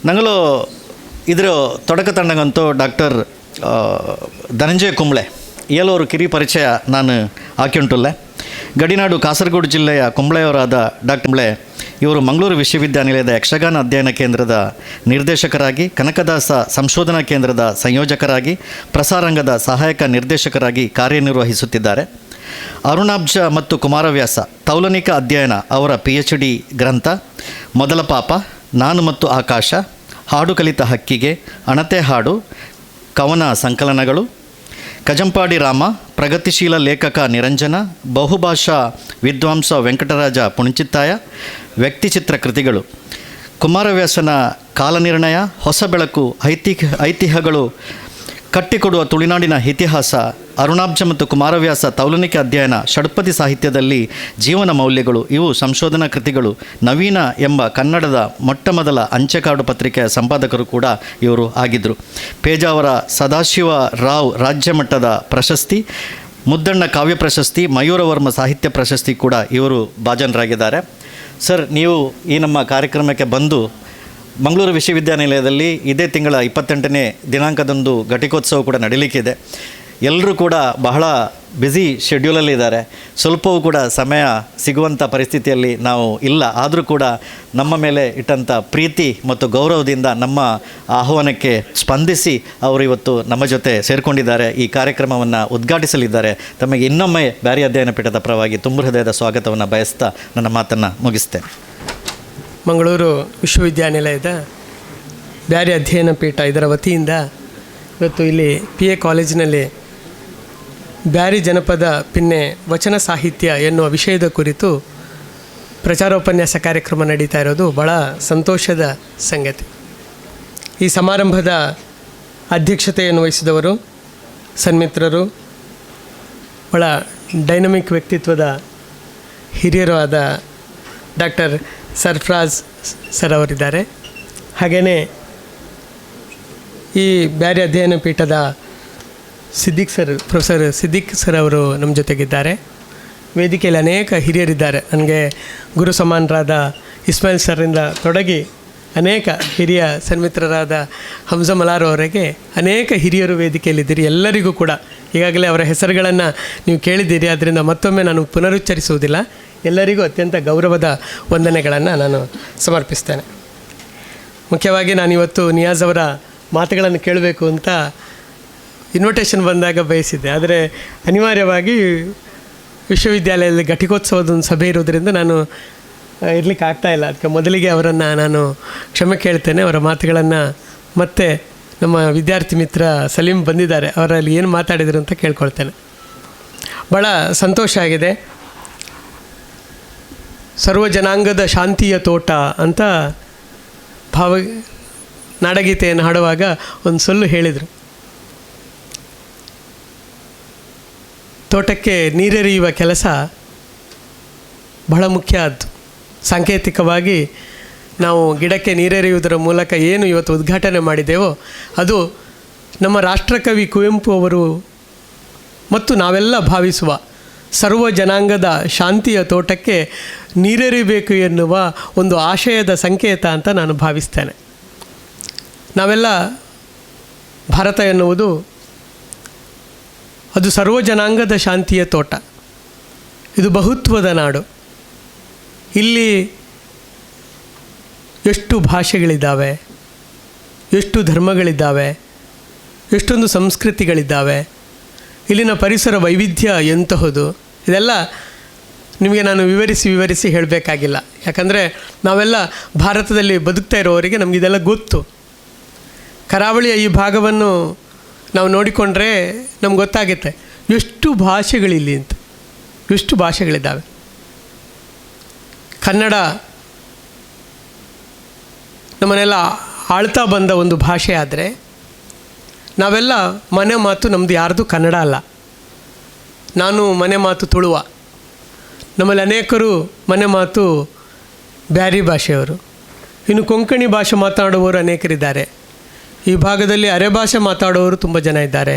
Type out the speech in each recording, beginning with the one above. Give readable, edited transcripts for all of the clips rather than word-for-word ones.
ನಂಗಲು ಇದ್ರ ತೊಡಕ ತಂಡಗಂತೂ ಡಾಕ್ಟರ್ ಧನಂಜಯ ಕುಂಬ್ಳೆ ಏಲೋರು ಕಿರಿ ಪರಿಚಯ ನಾನು ಹಾಕಿಂಟುಲ್ಲೆ. ಗಡಿನಾಡು ಕಾಸರಗೋಡು ಜಿಲ್ಲೆಯ ಕುಂಬ್ಳೆಯವರಾದ ಡಾಕ್ಟರ್ ಕುಂಬ್ಳೆ ಇವರು ಮಂಗಳೂರು ವಿಶ್ವವಿದ್ಯಾನಿಲಯದ ಯಕ್ಷಗಾನ ಅಧ್ಯಯನ ಕೇಂದ್ರದ ನಿರ್ದೇಶಕರಾಗಿ, ಕನಕದಾಸ ಸಂಶೋಧನಾ ಕೇಂದ್ರದ ಸಂಯೋಜಕರಾಗಿ, ಪ್ರಸಾರಾಂಗದ ಸಹಾಯಕ ನಿರ್ದೇಶಕರಾಗಿ ಕಾರ್ಯನಿರ್ವಹಿಸುತ್ತಿದ್ದಾರೆ. ಅರುಣಾಬ್ಜ ಮತ್ತು ಕುಮಾರವ್ಯಾಸ ತೌಲನಿಕ ಅಧ್ಯಯನ ಅವರ PhD ಗ್ರಂಥ. ಮೊದಲ ಪಾಪ, ನಾನು ಮತ್ತು ಆಕಾಶ, ಹಾಡು ಕಲಿತ ಹಕ್ಕಿಗೆ, ಅಣತೆ ಹಾಡು, ಕವನ ಸಂಕಲನಗಳು. ಕಜಂಪಾಡಿ ರಾಮ, ಪ್ರಗತಿಶೀಲ ಲೇಖಕ ನಿರಂಜನ, ಬಹುಭಾಷಾ ವಿದ್ವಾಂಸ ವೆಂಕಟರಾಜ ಪುಣಚಿತ್ತಾಯ, ವ್ಯಕ್ತಿಚಿತ್ರ ಕೃತಿಗಳು. ಕುಮಾರವ್ಯಾಸನ ಕಾಲನಿರ್ಣಯ, ಹೊಸ ಬೆಳಕು, ಐತಿಹ್ಯಗಳು, ಕಟ್ಟಿಕೊಡುವ ತುಳುನಾಡಿನ ಇತಿಹಾಸ. ಅರುಣಾಬ್ಜ ಮತ್ತು ಕುಮಾರವ್ಯಾಸ ತೌಲನಿಕ ಅಧ್ಯಯನ, ಷಡ್ಪದಿ ಸಾಹಿತ್ಯದಲ್ಲಿ ಜೀವನ ಮೌಲ್ಯಗಳು ಇವು ಸಂಶೋಧನಾ ಕೃತಿಗಳು. ನವೀನ ಎಂಬ ಕನ್ನಡದ ಮೊಟ್ಟಮೊದಲ ಅಂಚೆಕಾರ್ಡು ಪತ್ರಿಕೆಯ ಸಂಪಾದಕರು ಕೂಡ ಇವರು ಆಗಿದ್ದರು. ಪೇಜಾವರ ಸದಾಶಿವ ರಾವ್ ರಾಜ್ಯ ಮಟ್ಟದ ಪ್ರಶಸ್ತಿ, ಮುದ್ದಣ್ಣ ಕಾವ್ಯ ಪ್ರಶಸ್ತಿ, ಮಯೂರವರ್ಮ ಸಾಹಿತ್ಯ ಪ್ರಶಸ್ತಿ ಕೂಡ ಇವರು ಭಾಜನರಾಗಿದ್ದಾರೆ. ಸರ್, ನೀವು ಈ ನಮ್ಮ ಕಾರ್ಯಕ್ರಮಕ್ಕೆ ಬಂದು ಮಂಗಳೂರು ವಿಶ್ವವಿದ್ಯಾನಿಲಯದಲ್ಲಿ ಇದೇ ತಿಂಗಳ 28ನೇ ದಿನಾಂಕದಂದು ಘಟಿಕೋತ್ಸವ ಕೂಡ ನಡೀಲಿಕ್ಕಿದೆ. ಎಲ್ಲರೂ ಕೂಡ ಬಹಳ ಬ್ಯುಸಿ ಶೆಡ್ಯೂಲಲ್ಲಿದ್ದಾರೆ. ಸ್ವಲ್ಪವೂ ಕೂಡ ಸಮಯ ಸಿಗುವಂಥ ಪರಿಸ್ಥಿತಿಯಲ್ಲಿ ನಾವು ಇಲ್ಲ. ಆದರೂ ಕೂಡ ನಮ್ಮ ಮೇಲೆ ಇಟ್ಟಂಥ ಪ್ರೀತಿ ಮತ್ತು ಗೌರವದಿಂದ ನಮ್ಮ ಆಹ್ವಾನಕ್ಕೆ ಸ್ಪಂದಿಸಿ ಅವರು ಇವತ್ತು ನಮ್ಮ ಜೊತೆ ಸೇರಿಕೊಂಡಿದ್ದಾರೆ. ಈ ಕಾರ್ಯಕ್ರಮವನ್ನು ಉದ್ಘಾಟಿಸಲಿದ್ದಾರೆ. ತಮಗೆ ಇನ್ನೊಮ್ಮೆ ಬ್ಯಾರಿ ಅಧ್ಯಯನ ಪೀಠದ ಪರವಾಗಿ ತುಂಬ ಹೃದಯದ ಸ್ವಾಗತವನ್ನು ಬಯಸ್ತಾ ನನ್ನ ಮಾತನ್ನು ಮುಗಿಸ್ತೇನೆ. ಮಂಗಳೂರು ವಿಶ್ವವಿದ್ಯಾನಿಲಯದ ಬ್ಯಾರಿ ಅಧ್ಯಯನ ಪೀಠ ಇದರ ವತಿಯಿಂದ ಇವತ್ತು ಇಲ್ಲಿ PA ಕಾಲೇಜಿನಲ್ಲಿ ಬ್ಯಾರಿ ಜನಪದ ಪಿನ್ನೆ ವಚನ ಸಾಹಿತ್ಯ ಎನ್ನುವ ವಿಷಯದ ಕುರಿತು ಪ್ರಚಾರೋಪನ್ಯಾಸ ಕಾರ್ಯಕ್ರಮ ನಡೀತಾ ಇರೋದು ಭಾಳ ಸಂತೋಷದ ಸಂಗತಿ. ಈ ಸಮಾರಂಭದ ಅಧ್ಯಕ್ಷತೆಯನ್ನು ವಹಿಸಿದವರು ಸನ್ಮಿತ್ರರು, ಭಾಳ ಡೈನಮಿಕ್ ವ್ಯಕ್ತಿತ್ವದ ಹಿರಿಯರು ಆದ ಡಾಕ್ಟರ್ ಸರ್ಫರಾಜ್ ಸರ್ ಅವರಿದ್ದಾರೆ. ಹಾಗೆಯೇ ಈ ಬ್ಯಾರಿ ಅಧ್ಯಯನ ಪೀಠದ ಪ್ರೊಫೆಸರ್ ಸಿದ್ದಿಕ್ ಸರ್ ಅವರು ನಮ್ಮ ಜೊತೆಗಿದ್ದಾರೆ. ವೇದಿಕೆಯಲ್ಲಿ ಅನೇಕ ಹಿರಿಯರಿದ್ದಾರೆ. ನನಗೆ ಗುರು ಸಮಾನರಾದ ಇಸ್ಮಾಯಿಲ್ ಸರಿಂದ ತೊಡಗಿ ಅನೇಕ ಹಿರಿಯ ಸನ್ಮಿತ್ರರಾದ ಹಂಸ ಮಲಾರ್ ಅವರಿಗೆ ಅನೇಕ ಹಿರಿಯರು ವೇದಿಕೆಯಲ್ಲಿದ್ದೀರಿ. ಎಲ್ಲರಿಗೂ ಕೂಡ ಈಗಾಗಲೇ ಅವರ ಹೆಸರುಗಳನ್ನು ನೀವು ಕೇಳಿದ್ದೀರಿ, ಅದರಿಂದ ಮತ್ತೊಮ್ಮೆ ನಾನು ಪುನರುಚ್ಚರಿಸುವುದಿಲ್ಲ. ಎಲ್ಲರಿಗೂ ಅತ್ಯಂತ ಗೌರವದ ವಂದನೆಗಳನ್ನು ನಾನು ಸಮರ್ಪಿಸ್ತೇನೆ. ಮುಖ್ಯವಾಗಿ ನಾನಿವತ್ತು ನಿಯಾಜ್ ಅವರ ಮಾತುಗಳನ್ನು ಕೇಳಬೇಕು ಅಂತ ಇನ್ವಿಟೇಷನ್ ಬಂದಾಗ ಬಯಸಿದ್ದೆ. ಆದರೆ ಅನಿವಾರ್ಯವಾಗಿ ವಿಶ್ವವಿದ್ಯಾಲಯದಲ್ಲಿ ಘಟಿಕೋತ್ಸವದ ಒಂದು ಸಭೆ ಇರೋದರಿಂದ ನಾನು ಇರಲಿಕ್ಕೆ ಆಗ್ತಾಯಿಲ್ಲ. ಅದಕ್ಕೆ ಮೊದಲಿಗೆ ಅವರನ್ನು ನಾನು ಕ್ಷಮೆ ಕೇಳ್ತೇನೆ. ಅವರ ಮಾತುಗಳನ್ನು ಮತ್ತೆ ನಮ್ಮ ವಿದ್ಯಾರ್ಥಿ ಮಿತ್ರ ಸಲೀಂ ಬಂದಿದ್ದಾರೆ, ಅವರಲ್ಲಿ ಏನು ಮಾತಾಡಿದರು ಅಂತ ಕೇಳ್ಕೊಳ್ತೇನೆ. ಭಾಳ ಸಂತೋಷ ಆಗಿದೆ. ಸರ್ವ ಜನಾಂಗದ ಶಾಂತಿಯ ತೋಟ ಅಂತ ನಾಡಗೀತೆಯನ್ನು ಹಾಡುವಾಗ ಒಂದು ಸೊಲ್ಲು ಹೇಳಿದರು. ತೋಟಕ್ಕೆ ನೀರೆರೆಯುವ ಕೆಲಸ ಬಹಳ ಮುಖ್ಯ. ಅದು ಸಾಂಕೇತಿಕವಾಗಿ ನಾವು ಗಿಡಕ್ಕೆ ನೀರೆರೆಯುವುದರ ಮೂಲಕ ಏನು ಇವತ್ತು ಉದ್ಘಾಟನೆ ಮಾಡಿದ್ದೇವೋ ಅದು ನಮ್ಮ ರಾಷ್ಟ್ರಕವಿ ಕುವೆಂಪು ಅವರು ಮತ್ತು ನಾವೆಲ್ಲ ಭಾವಿಸುವ ಸರ್ವ ಜನಾಂಗದ ಶಾಂತಿಯ ತೋಟಕ್ಕೆ ನೀರೆರಿಬೇಕು ಎನ್ನುವ ಒಂದು ಆಶಯದ ಸಂಕೇತ ಅಂತ ನಾನು ಭಾವಿಸ್ತೇನೆ. ನಾವೆಲ್ಲ ಭಾರತ ಎನ್ನುವುದು ಅದು ಸರ್ವ ಜನಾಂಗದ ಶಾಂತಿಯ ತೋಟ. ಇದು ಬಹುತ್ವದ ನಾಡು. ಇಲ್ಲಿ ಎಷ್ಟು ಭಾಷೆಗಳಿದ್ದಾವೆ, ಎಷ್ಟು ಧರ್ಮಗಳಿದ್ದಾವೆ, ಎಷ್ಟೊಂದು ಸಂಸ್ಕೃತಿಗಳಿದ್ದಾವೆ. ಇಲ್ಲಿನ ಪರಿಸರ ವೈವಿಧ್ಯ ಎಂತಹುದು, ಇದೆಲ್ಲ ನಿಮಗೆ ನಾನು ವಿವರಿಸಿ ಹೇಳಬೇಕಾಗಿಲ್ಲ. ಯಾಕಂದರೆ ನಾವೆಲ್ಲ ಭಾರತದಲ್ಲಿ ಬದುಕ್ತಾ ಇರೋವರಿಗೆ ನಮಗಿದೆಲ್ಲ ಗೊತ್ತು. ಕರಾವಳಿಯ ಈ ಭಾಗವನ್ನು ನಾವು ನೋಡಿಕೊಂಡ್ರೆ ನಮ್ಗೆ ಗೊತ್ತಾಗುತ್ತೆ ಎಷ್ಟು ಭಾಷೆಗಳಿಲ್ಲಿ ಅಂತ, ಎಷ್ಟು ಭಾಷೆಗಳಿದ್ದಾವೆ. ಕನ್ನಡ ನಮ್ಮನ್ನೆಲ್ಲ ಆಳ್ತಾ ಬಂದ ಒಂದು ಭಾಷೆ. ಆದರೆ ನಾವೆಲ್ಲ ಮನೆ ಮಾತು ನಮ್ಮದು ಯಾರ್ದು ಕನ್ನಡ ಅಲ್ಲ. ನಾನು ಮನೆ ಮಾತು ತುಳುವ, ನಮ್ಮಲ್ಲಿ ಅನೇಕರು ಮನೆ ಮಾತು ಬ್ಯಾರಿ ಭಾಷೆಯವರು. ಇನ್ನು ಕೊಂಕಣಿ ಭಾಷೆ ಮಾತನಾಡುವವರು ಅನೇಕರಿದ್ದಾರೆ. ಈ ಭಾಗದಲ್ಲಿ ಅರೆ ಭಾಷೆ ಮಾತಾಡುವವರು ತುಂಬ ಜನ ಇದ್ದಾರೆ.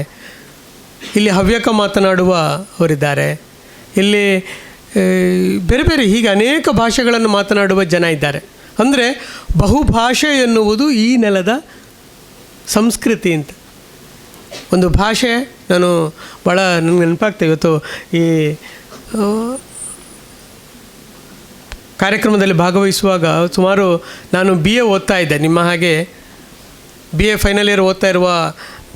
ಇಲ್ಲಿ ಹವ್ಯಕ ಮಾತನಾಡುವವರಿದ್ದಾರೆ. ಇಲ್ಲಿ ಬೇರೆ ಬೇರೆ ಹೀಗೆ ಅನೇಕ ಭಾಷೆಗಳನ್ನು ಮಾತನಾಡುವ ಜನ ಇದ್ದಾರೆ. ಅಂದರೆ ಬಹುಭಾಷೆ ಎನ್ನುವುದು ಈ ನೆಲದ ಸಂಸ್ಕೃತಿ ಅಂತ. ಒಂದು ಭಾಷೆ, ನಾನು ಭಾಳ ನನಗೆ ನೆನಪಾಗ್ತದೆ ಇವತ್ತು ಈ ಕಾರ್ಯಕ್ರಮದಲ್ಲಿ ಭಾಗವಹಿಸುವಾಗ. ಸುಮಾರು ನಾನು BA ಓದ್ತಾ ಇದ್ದೆ, ನಿಮ್ಮ ಹಾಗೆ BA ಫೈನಲ್ ಇಯರ್ ಓದ್ತಾ ಇರುವ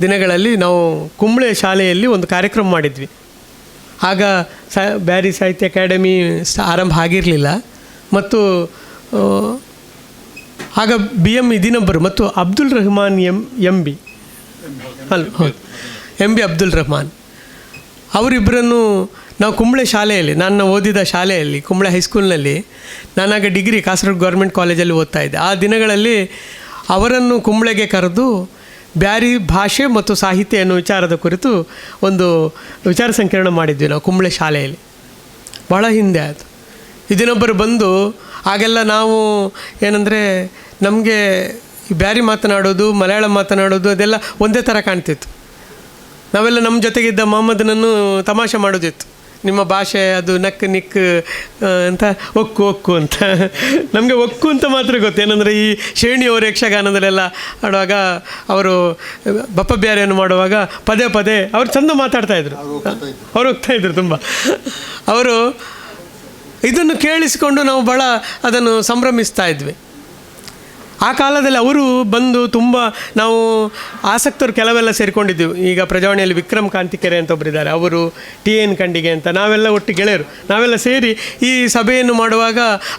ದಿನಗಳಲ್ಲಿ ನಾವು ಕುಂಬ್ಳೆ ಶಾಲೆಯಲ್ಲಿ ಒಂದು ಕಾರ್ಯಕ್ರಮ ಮಾಡಿದ್ವಿ. ಆಗ ಬ್ಯಾರಿ ಸಾಹಿತ್ಯ ಅಕಾಡೆಮಿ ಆರಂಭ ಆಗಿರಲಿಲ್ಲ ಮತ್ತು ಆಗ BM ಇದೀನೊಬ್ಬರು ಮತ್ತು ಅಬ್ದುಲ್ ರಹಮಾನ್ MB ಹೌದು MB ಅಬ್ದುಲ್ ರಹಮಾನ್ ಅವರಿಬ್ಬರನ್ನು ನಾವು ಕುಂಬ್ಳೆ ಶಾಲೆಯಲ್ಲಿ, ನಾನು ಓದಿದ ಶಾಲೆಯಲ್ಲಿ ಕುಂಬ್ಳೆ ಹೈಸ್ಕೂಲ್ನಲ್ಲಿ, ನಾನಾಗ ಡಿಗ್ರಿ ಕಾಸರಗೋಡು ಗೌರ್ಮೆಂಟ್ ಕಾಲೇಜಲ್ಲಿ ಓದ್ತಾ ಇದ್ದೆ. ಆ ದಿನಗಳಲ್ಲಿ ಅವರನ್ನು ಕುಂಬ್ಳೆಗೆ ಕರೆದು ಬ್ಯಾರಿ ಭಾಷೆ ಮತ್ತು ಸಾಹಿತ್ಯ ಎನ್ನುವ ವಿಚಾರದ ಕುರಿತು ಒಂದು ವಿಚಾರ ಸಂಕಿರಣ ಮಾಡಿದ್ವಿ ನಾವು ಕುಂಬ್ಳೆ ಶಾಲೆಯಲ್ಲಿ. ಭಾಳ ಹಿಂದೆ ಆಯಿತು. ಇದನ್ನೊಬ್ಬರು ಬಂದು, ಆಗೆಲ್ಲ ನಾವು ಏನಂದರೆ ನಮಗೆ ಈ ಬ್ಯಾರಿ ಮಾತನಾಡೋದು, ಮಲಯಾಳಂ ಮಾತನಾಡೋದು ಅದೆಲ್ಲ ಒಂದೇ ಥರ ಕಾಣ್ತಿತ್ತು. ನಾವೆಲ್ಲ ನಮ್ಮ ಜೊತೆಗಿದ್ದ ಮೊಹಮ್ಮದನನ್ನು ತಮಾಷೆ ಮಾಡೋದಿತ್ತು, ನಿಮ್ಮ ಭಾಷೆ ಅದು ನಕ್ ನಿಕ್ ಅಂತ, ಒಕ್ಕು ಅಂತ. ನಮಗೆ ಒಕ್ಕು ಅಂತ ಮಾತ್ರ ಗೊತ್ತು. ಏನಂದರೆ ಈ ಶ್ರೇಣಿಯವರು ಯಕ್ಷಗಾನದಲ್ಲೆಲ್ಲ ಆಡುವಾಗ ಅವರು ಬಪ್ಪ ಬ್ಯಾರಿಯನ್ನು ಮಾಡುವಾಗ ಪದೇ ಪದೇ ಅವ್ರು ಚಂದ ಮಾತಾಡ್ತಾಯಿದ್ರು, ಅವ್ರು ಹೋಗ್ತಾಯಿದ್ರು ತುಂಬ. ಅವರು ಇದನ್ನು ಕೇಳಿಸಿಕೊಂಡು ನಾವು ಭಾಳ ಅದನ್ನು ಸಂಭ್ರಮಿಸ್ತಾ ಇದ್ವಿ. ಆ ಕಾಲದಲ್ಲಿ ಅವರು ಬಂದು ತುಂಬ ನಾವು ಆಸಕ್ತರು ಕೆಲವೆಲ್ಲ ಸೇರಿಕೊಂಡಿದ್ದೆವು. ಈಗ ಪ್ರಜಾವಾಣಿಯಲ್ಲಿ ವಿಕ್ರಮ್ ಕಾಂತಿಕೆರೆ ಅಂತ ಒಬ್ಬರಿದ್ದಾರೆ, ಅವರು TN ಖಂಡಿಗೆ ಅಂತ, ನಾವೆಲ್ಲ ಒಟ್ಟು ಗೆಳೆಯರು. ನಾವೆಲ್ಲ ಸೇರಿ ಈ ಸಭೆಯನ್ನು ಮಾಡುವಾಗ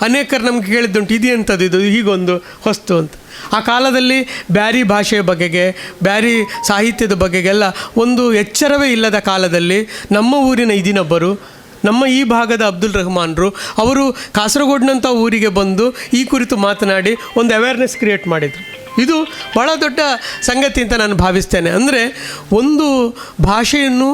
ಅನೇಕರು ನಮಗೆ ಕೇಳಿದ್ದುಂಟು, ಇದು ಎಂಥದ್ದು, ಇದು ಹೀಗೊಂದು ಹೊಸ್ತು ಅಂತ. ಆ ಕಾಲದಲ್ಲಿ ಬ್ಯಾರಿ ಭಾಷೆಯ ಬಗೆಗೆ, ಬ್ಯಾರಿ ಸಾಹಿತ್ಯದ ಬಗೆಗೆಲ್ಲ ಒಂದು ಎಚ್ಚರವೇ ಇಲ್ಲದ ಕಾಲದಲ್ಲಿ ನಮ್ಮ ಊರಿನ ಇದೀನೊಬ್ಬರು, ನಮ್ಮ ಈ ಭಾಗದ ಅಬ್ದುಲ್ ರಹಮಾನ್ರು, ಅವರು ಕಾಸರಗೋಡಿನಂಥ ಊರಿಗೆ ಬಂದು ಈ ಕುರಿತು ಮಾತನಾಡಿ ಒಂದು ಅವೇರ್ನೆಸ್ ಕ್ರಿಯೇಟ್ ಮಾಡಿದರು. ಇದು ಭಾಳ ದೊಡ್ಡ ಸಂಗತಿ ಅಂತ ನಾನು ಭಾವಿಸ್ತೇನೆ. ಅಂದರೆ ಒಂದು ಭಾಷೆಯನ್ನು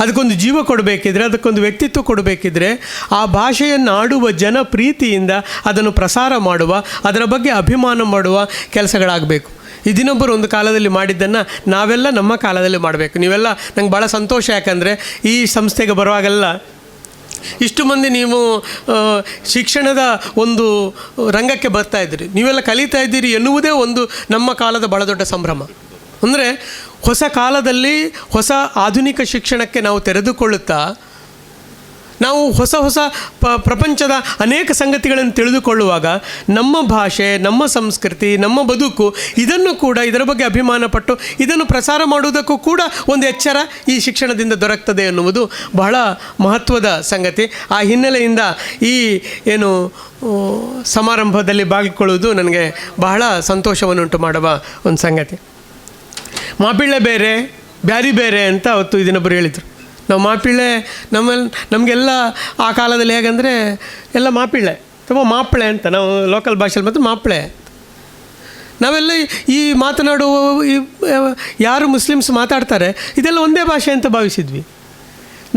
ಅದಕ್ಕೊಂದು ಜೀವ ಕೊಡಬೇಕಿದ್ರೆ, ಅದಕ್ಕೊಂದು ವ್ಯಕ್ತಿತ್ವ ಕೊಡಬೇಕಿದ್ರೆ, ಆ ಭಾಷೆಯನ್ನು ಆಡುವ ಜನ ಪ್ರೀತಿಯಿಂದ ಅದನ್ನು ಪ್ರಸಾರ ಮಾಡುವ, ಅದರ ಬಗ್ಗೆ ಅಭಿಮಾನ ಮಾಡುವ ಕೆಲಸಗಳಾಗಬೇಕು. ಇದನ್ನೊಬ್ಬರು ಒಂದು ಕಾಲದಲ್ಲಿ ಮಾಡಿದ್ದನ್ನು ನಾವೆಲ್ಲ ನಮ್ಮ ಕಾಲದಲ್ಲಿ ಮಾಡಬೇಕು. ನೀವೆಲ್ಲ ನಂಗೆ ಭಾಳ ಸಂತೋಷ, ಯಾಕಂದರೆ ಈ ಸಂಸ್ಥೆಗೆ ಬರುವಾಗೆಲ್ಲ ಇಷ್ಟು ಮಂದಿ ನೀವು ಶಿಕ್ಷಣದ ಒಂದು ರಂಗಕ್ಕೆ ಬರ್ತಾಯಿದ್ದೀರಿ, ನೀವೆಲ್ಲ ಕಲಿತಾ ಇದ್ದೀರಿ ಎನ್ನುವುದೇ ಒಂದು ನಮ್ಮ ಕಾಲದ ಭಾಳ ದೊಡ್ಡ ಸಂಭ್ರಮ. ಅಂದರೆ ಹೊಸ ಕಾಲದಲ್ಲಿ ಹೊಸ ಆಧುನಿಕ ಶಿಕ್ಷಣಕ್ಕೆ ನಾವು ತೆರೆದುಕೊಳ್ಳುತ್ತಾ ನಾವು ಹೊಸ ಹೊಸ ಪ್ರಪಂಚದ ಅನೇಕ ಸಂಗತಿಗಳನ್ನು ತಿಳಿದುಕೊಳ್ಳುವಾಗ ನಮ್ಮ ಭಾಷೆ, ನಮ್ಮ ಸಂಸ್ಕೃತಿ, ನಮ್ಮ ಬದುಕು, ಇದನ್ನು ಕೂಡ, ಇದರ ಬಗ್ಗೆ ಅಭಿಮಾನ ಪಟ್ಟು ಇದನ್ನು ಪ್ರಸಾರ ಮಾಡುವುದಕ್ಕೂ ಕೂಡ ಒಂದು ಎಚ್ಚರ ಈ ಶಿಕ್ಷಣದಿಂದ ದೊರಕ್ತದೆ ಎನ್ನುವುದು ಬಹಳ ಮಹತ್ವದ ಸಂಗತಿ. ಆ ಹಿನ್ನೆಲೆಯಿಂದ ಈ ಏನು ಸಮಾರಂಭದಲ್ಲಿ ಭಾಗಿಕೊಳ್ಳುವುದು ನನಗೆ ಬಹಳ ಸಂತೋಷವನ್ನುಂಟು ಮಾಡುವ ಒಂದು ಸಂಗತಿ. ಮಾಪಿಳ್ಳೆ ಬೇರೆ, ಬ್ಯಾರಿ ಬೇರೆ ಅಂತ ಅವತ್ತು ಇದನ್ನೊಬ್ಬರು ಹೇಳಿದರು. ನಾವು ಮಾಪಿಳ್ಳೆ ನಮಗೆಲ್ಲ ಆ ಕಾಲದಲ್ಲಿ ಹೇಗೆಂದರೆ ಎಲ್ಲ ಮಾಪಿಳ್ಳೆ, ತುಂಬ ಮಾಪ್ಳೆ ಅಂತ ನಾವು ಲೋಕಲ್ ಭಾಷೆಯಲ್ಲಿ ಮತ್ತು ಮಾಪ್ಳೆ. ನಾವೆಲ್ಲ ಈ ಮಾತನಾಡುವ ಯಾರು ಮುಸ್ಲಿಮ್ಸ್ ಮಾತಾಡ್ತಾರೆ ಇದೆಲ್ಲ ಒಂದೇ ಭಾಷೆ ಅಂತ ಭಾವಿಸಿದ್ವಿ.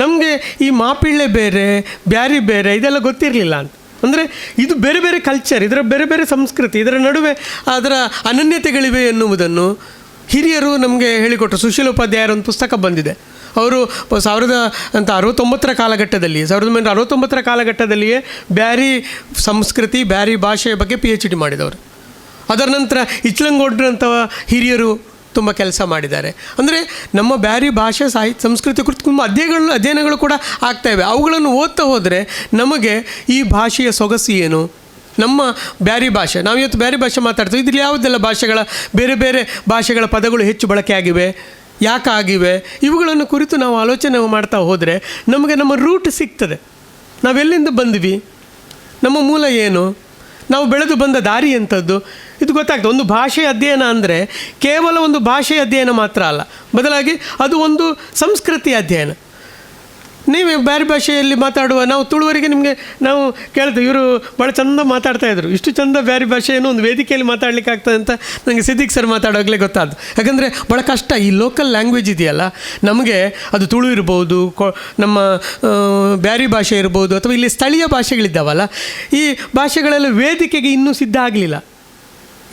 ನಮಗೆ ಈ ಮಾಪಿಳ್ಳೆ ಬೇರೆ, ಬ್ಯಾರಿ ಬೇರೆ ಇದೆಲ್ಲ ಗೊತ್ತಿರಲಿಲ್ಲ ಅಂತ. ಅಂದರೆ ಇದು ಬೇರೆ ಬೇರೆ ಕಲ್ಚರ್, ಇದರ ಬೇರೆ ಬೇರೆ ಸಂಸ್ಕೃತಿ, ಇದರ ನಡುವೆ ಅದರ ಅನನ್ಯತೆಗಳಿವೆ ಎನ್ನುವುದನ್ನು ಹಿರಿಯರು ನಮಗೆ ಹೇಳಿಕೊಟ್ರು. ಸುಶೀಲ ಉಪಾಧ್ಯಾಯರ ಒಂದು ಪುಸ್ತಕ ಬಂದಿದೆ. ಅವರು 1969 ಕಾಲಘಟ್ಟದಲ್ಲಿ, 1969 ಕಾಲಘಟ್ಟದಲ್ಲಿಯೇ ಬ್ಯಾರಿ ಸಂಸ್ಕೃತಿ, ಬ್ಯಾರಿ ಭಾಷೆಯ ಬಗ್ಗೆ PhD ಮಾಡಿದವರು. ಅದರ ನಂತರ ಇಚ್ಲಂಗೋಡ್ರಂಥ ಹಿರಿಯರು ತುಂಬ ಕೆಲಸ ಮಾಡಿದ್ದಾರೆ. ಅಂದರೆ ನಮ್ಮ ಬ್ಯಾರಿ ಭಾಷೆ, ಸಾಹಿತ್ಯ, ಸಂಸ್ಕೃತಿ ಕುರಿತು ತುಂಬ ಅಧ್ಯಯನಗಳು ಕೂಡ ಆಗ್ತಾಯಿವೆ. ಅವುಗಳನ್ನು ಓದ್ತಾ ಹೋದರೆ ನಮಗೆ ಈ ಭಾಷೆಯ ಸೊಗಸು ಏನು, ನಮ್ಮ ಬ್ಯಾರಿ ಭಾಷೆ, ನಾವು ಇವತ್ತು ಬ್ಯಾರಿ ಭಾಷೆ ಮಾತಾಡ್ತೀವಿ, ಇದರಲ್ಲಿ ಯಾವುದೆಲ್ಲ ಭಾಷೆಗಳ ಬೇರೆ ಬೇರೆ ಭಾಷೆಗಳ ಪದಗಳು ಹೆಚ್ಚು ಬಳಕೆ ಆಗಿವೆ, ಯಾಕಾಗಿವೆ, ಇವುಗಳನ್ನು ಕುರಿತು ನಾವು ಆಲೋಚನೆ ಮಾಡ್ತಾ ಹೋದರೆ ನಮಗೆ ನಮ್ಮ ರೂಟ್ ಸಿಗ್ತದೆ. ನಾವೆಲ್ಲಿಂದ ಬಂದ್ವಿ, ನಮ್ಮ ಮೂಲ ಏನು, ನಾವು ಬೆಳೆದು ಬಂದ ದಾರಿ ಎಂಥದ್ದು, ಇದು ಗೊತ್ತಾಗ್ತದೆ. ಒಂದು ಭಾಷೆಯ ಅಧ್ಯಯನ ಅಂದರೆ ಕೇವಲ ಒಂದು ಭಾಷೆಯ ಅಧ್ಯಯನ ಮಾತ್ರ ಅಲ್ಲ, ಬದಲಾಗಿ ಅದು ಒಂದು ಸಂಸ್ಕೃತಿಯ ಅಧ್ಯಯನ. ನೀವೇ ಬೇರೆ ಭಾಷೆಯಲ್ಲಿ ಮಾತಾಡುವ, ನಾವು ತುಳುವರಿಗೆ ನಿಮಗೆ ನಾವು ಕೇಳ್ತೀವಿ, ಇವರು ಭಾಳ ಚಂದ ಮಾತಾಡ್ತಾಯಿದ್ರು, ಇಷ್ಟು ಚಂದ ಬೇರೆ ಭಾಷೆಯನ್ನು ಒಂದು ವೇದಿಕೆಯಲ್ಲಿ ಮಾತಾಡ್ಲಿಕ್ಕೆ ಆಗ್ತದೆ ಅಂತ ನನಗೆ ಸಿದ್ದಿಕ್ ಸರ್ ಮಾತಾಡೋಗ್ಲೇ ಗೊತ್ತಾದ್ದು. ಯಾಕಂದರೆ ಭಾಳ ಕಷ್ಟ. ಈ ಲೋಕಲ್ ಲ್ಯಾಂಗ್ವೇಜ್ ಇದೆಯಲ್ಲ ನಮಗೆ, ಅದು ತುಳು ಇರ್ಬೋದು, ನಮ್ಮ ಬ್ಯಾರಿ ಭಾಷೆ ಇರ್ಬೋದು, ಅಥವಾ ಇಲ್ಲಿ ಸ್ಥಳೀಯ ಭಾಷೆಗಳಿದ್ದಾವಲ್ಲ, ಈ ಭಾಷೆಗಳೆಲ್ಲ ವೇದಿಕೆಗೆ ಇನ್ನೂ ಸಿದ್ಧ ಆಗಲಿಲ್ಲ.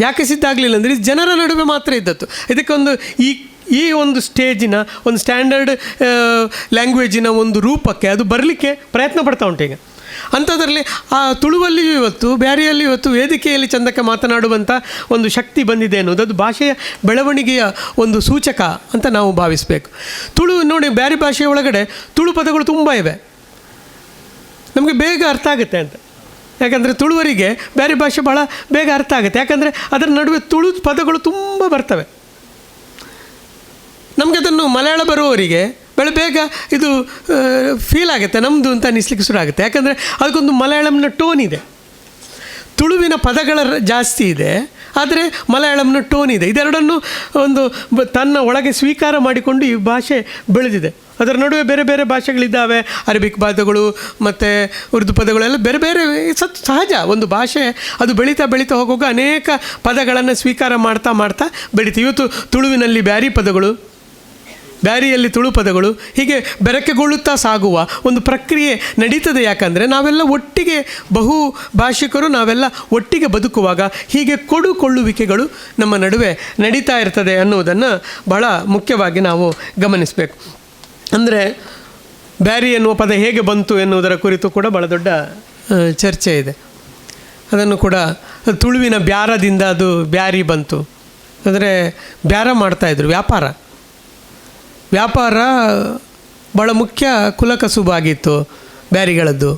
ಯಾಕೆ ಸಿದ್ಧ ಆಗಲಿಲ್ಲ ಅಂದರೆ ಜನರ ನಡುವೆ ಮಾತ್ರ ಇದ್ದದ್ದು. ಇದಕ್ಕೊಂದು ಈ ಒಂದು ಸ್ಟೇಜಿನ, ಒಂದು ಸ್ಟ್ಯಾಂಡರ್ಡ್ ಲ್ಯಾಂಗ್ವೇಜಿನ ಒಂದು ರೂಪಕ್ಕೆ ಅದು ಬರಲಿಕ್ಕೆ ಪ್ರಯತ್ನ ಪಡ್ತಾ ಉಂಟು. ಈಗ ಅಂಥದ್ರಲ್ಲಿ ಆ ತುಳುವಲ್ಲಿಯೂ ಇವತ್ತು ಬ್ಯಾರಿಯಲ್ಲಿಯೂ ಇವತ್ತು ವೇದಿಕೆಯಲ್ಲಿ ಚಂದಕ್ಕೆ ಮಾತನಾಡುವಂಥ ಒಂದು ಶಕ್ತಿ ಬಂದಿದೆ ಅನ್ನೋದು ಅದು ಭಾಷೆಯ ಬೆಳವಣಿಗೆಯ ಒಂದು ಸೂಚಕ ಅಂತ ನಾವು ಭಾವಿಸಬೇಕು. ತುಳು ನೋಡಿ, ಬ್ಯಾರಿ ಭಾಷೆಯ ಒಳಗಡೆ ತುಳು ಪದಗಳು ತುಂಬ ಇವೆ, ನಮಗೆ ಬೇಗ ಅರ್ಥ ಆಗುತ್ತೆ ಅಂತ. ಯಾಕಂದರೆ ತುಳುವರಿಗೆ ಬೇರೆ ಭಾಷೆ ಭಾಳ ಬೇಗ ಅರ್ಥ ಆಗುತ್ತೆ, ಯಾಕಂದರೆ ಅದರ ನಡುವೆ ತುಳು ಪದಗಳು ತುಂಬ ಬರ್ತವೆ. ನಮಗೆ ಅದನ್ನು ಮಲಯಾಳ ಬರುವವರಿಗೆ ಬೇಗ ಇದು ಫೀಲ್ ಆಗುತ್ತೆ, ನಮ್ಮದು ಅಂತ ಅನ್ನಿಸ್ಲಿಕ್ಕೆ ಶುರು ಆಗುತ್ತೆ. ಯಾಕಂದರೆ ಅದಕ್ಕೊಂದು ಮಲಯಾಳಂನ ಟೋನ್ ಇದೆ, ತುಳುವಿನ ಪದಗಳ ಜಾಸ್ತಿ ಇದೆ, ಆದರೆ ಮಲಯಾಳಂನ ಟೋನ್ ಇದೆ. ಇದೆರಡನ್ನು ಒಂದು ತನ್ನ ಒಳಗೆ ಸ್ವೀಕಾರ ಮಾಡಿಕೊಂಡು ಈ ಭಾಷೆ ಬೆಳೆದಿದೆ. ಅದರ ನಡುವೆ ಬೇರೆ ಬೇರೆ ಭಾಷೆಗಳಿದ್ದಾವೆ, ಅರಬಿಕ್ ಪದಗಳು ಮತ್ತು ಉರ್ದು ಪದಗಳೆಲ್ಲ ಬೇರೆ ಬೇರೆ ಸಹಜ. ಒಂದು ಭಾಷೆ ಅದು ಬೆಳೀತಾ ಹೋಗುವಾಗ ಅನೇಕ ಪದಗಳನ್ನು ಸ್ವೀಕಾರ ಮಾಡ್ತಾ ಬೆಳೀತೀವಿ. ಇವತ್ತು ತುಳುವಿನಲ್ಲಿ ಬ್ಯಾರಿ ಪದಗಳು, ಬ್ಯಾರಿಯಲ್ಲಿ ತುಳು ಪದಗಳು, ಹೀಗೆ ಬೆರಕೆಗೊಳ್ಳುತ್ತಾ ಸಾಗುವ ಒಂದು ಪ್ರಕ್ರಿಯೆ ನಡೀತದೆ. ಯಾಕಂದರೆ ನಾವೆಲ್ಲ ಒಟ್ಟಿಗೆ ಬಹು ಭಾಷಿಕರು, ನಾವೆಲ್ಲ ಒಟ್ಟಿಗೆ ಬದುಕುವಾಗ ಹೀಗೆ ಕೊಡುಕೊಳ್ಳುವಿಕೆಗಳು ನಮ್ಮ ನಡುವೆ ನಡೀತಾ ಇರ್ತದೆ ಅನ್ನುವುದನ್ನು ಬಹಳ ಮುಖ್ಯವಾಗಿ ನಾವು ಗಮನಿಸಬೇಕು. ಅಂದರೆ ಬ್ಯಾರಿ ಎನ್ನುವ ಪದ ಹೇಗೆ ಬಂತು ಎನ್ನುವುದರ ಕುರಿತು ಕೂಡ ಭಾಳ ದೊಡ್ಡ ಚರ್ಚೆ ಇದೆ. ಅದನ್ನು ಕೂಡ ತುಳುವಿನ ಬ್ಯಾರದಿಂದ ಅದು ಬ್ಯಾರಿ ಬಂತು. ಅಂದರೆ ಬ್ಯಾರ ಮಾಡ್ತಾಯಿದ್ರು, ವ್ಯಾಪಾರ ಭಾಳ ಮುಖ್ಯ ಕುಲಕಸುಬಾಗಿತ್ತು ಬ್ಯಾರಿಗಳದ್ದು.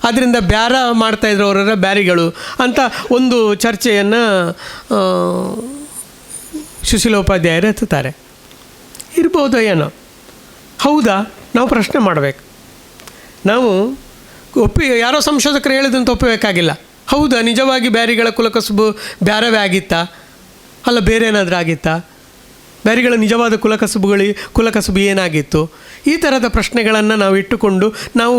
ಆದ್ದರಿಂದ ಬ್ಯಾರ ಮಾಡ್ತಾಯಿದ್ರು ಅವರ ಬ್ಯಾರಿಗಳು ಅಂತ ಒಂದು ಚರ್ಚೆಯನ್ನು ಸುಶೀಲೋಪಾಧ್ಯಾಯರು ಎತ್ತುತ್ತಾರೆ. ಇರ್ಬೋದು ಏನೋ, ಹೌದಾ? ನಾವು ಪ್ರಶ್ನೆ ಮಾಡಬೇಕು. ನಾವು ಯಾರೋ ಸಂಶೋಧಕರು ಹೇಳಿದಂತ ಒಪ್ಪಬೇಕಾಗಿಲ್ಲ. ಹೌದಾ, ನಿಜವಾಗಿ ಬ್ಯಾರಿಗಳ ಕುಲಕಸುಬು ಬ್ಯಾರವೇ ಆಗಿತ್ತಾ, ಅಲ್ಲ ಬೇರೆ ಏನಾದರೂ ಆಗಿತ್ತಾ, ಬ್ಯಾರಿಗಳ ನಿಜವಾದ ಕುಲಕಸುಬು ಏನಾಗಿತ್ತು? ಈ ಥರದ ಪ್ರಶ್ನೆಗಳನ್ನು ನಾವು ಇಟ್ಟುಕೊಂಡು ನಾವು